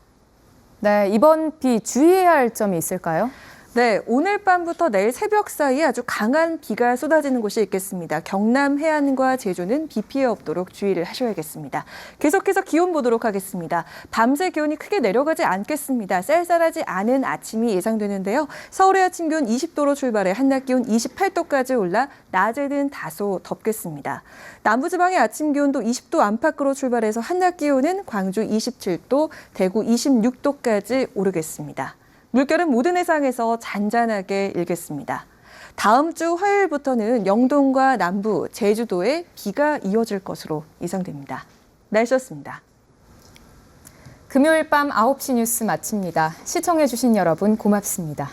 네, 이번 비 주의해야 할 점이 있을까요? 네, 오늘 밤부터 내일 새벽 사이에 아주 강한 비가 쏟아지는 곳이 있겠습니다. 경남 해안과 제주는 비 피해 없도록 주의를 하셔야겠습니다. 계속해서 기온 보도록 하겠습니다. 밤새 기온이 크게 내려가지 않겠습니다. 쌀쌀하지 않은 아침이 예상되는데요. 서울의 아침 기온 20도로 출발해 한낮 기온 28도까지 올라 낮에는 다소 덥겠습니다. 남부지방의 아침 기온도 20도 안팎으로 출발해서 한낮 기온은 광주 27도, 대구 26도까지 오르겠습니다. 물결은 모든 해상에서 잔잔하게 일겠습니다. 다음 주 화요일부터는 영동과 남부, 제주도에 비가 이어질 것으로 예상됩니다. 날씨였습니다. 금요일 밤 9시 뉴스 마칩니다. 시청해주신 여러분 고맙습니다.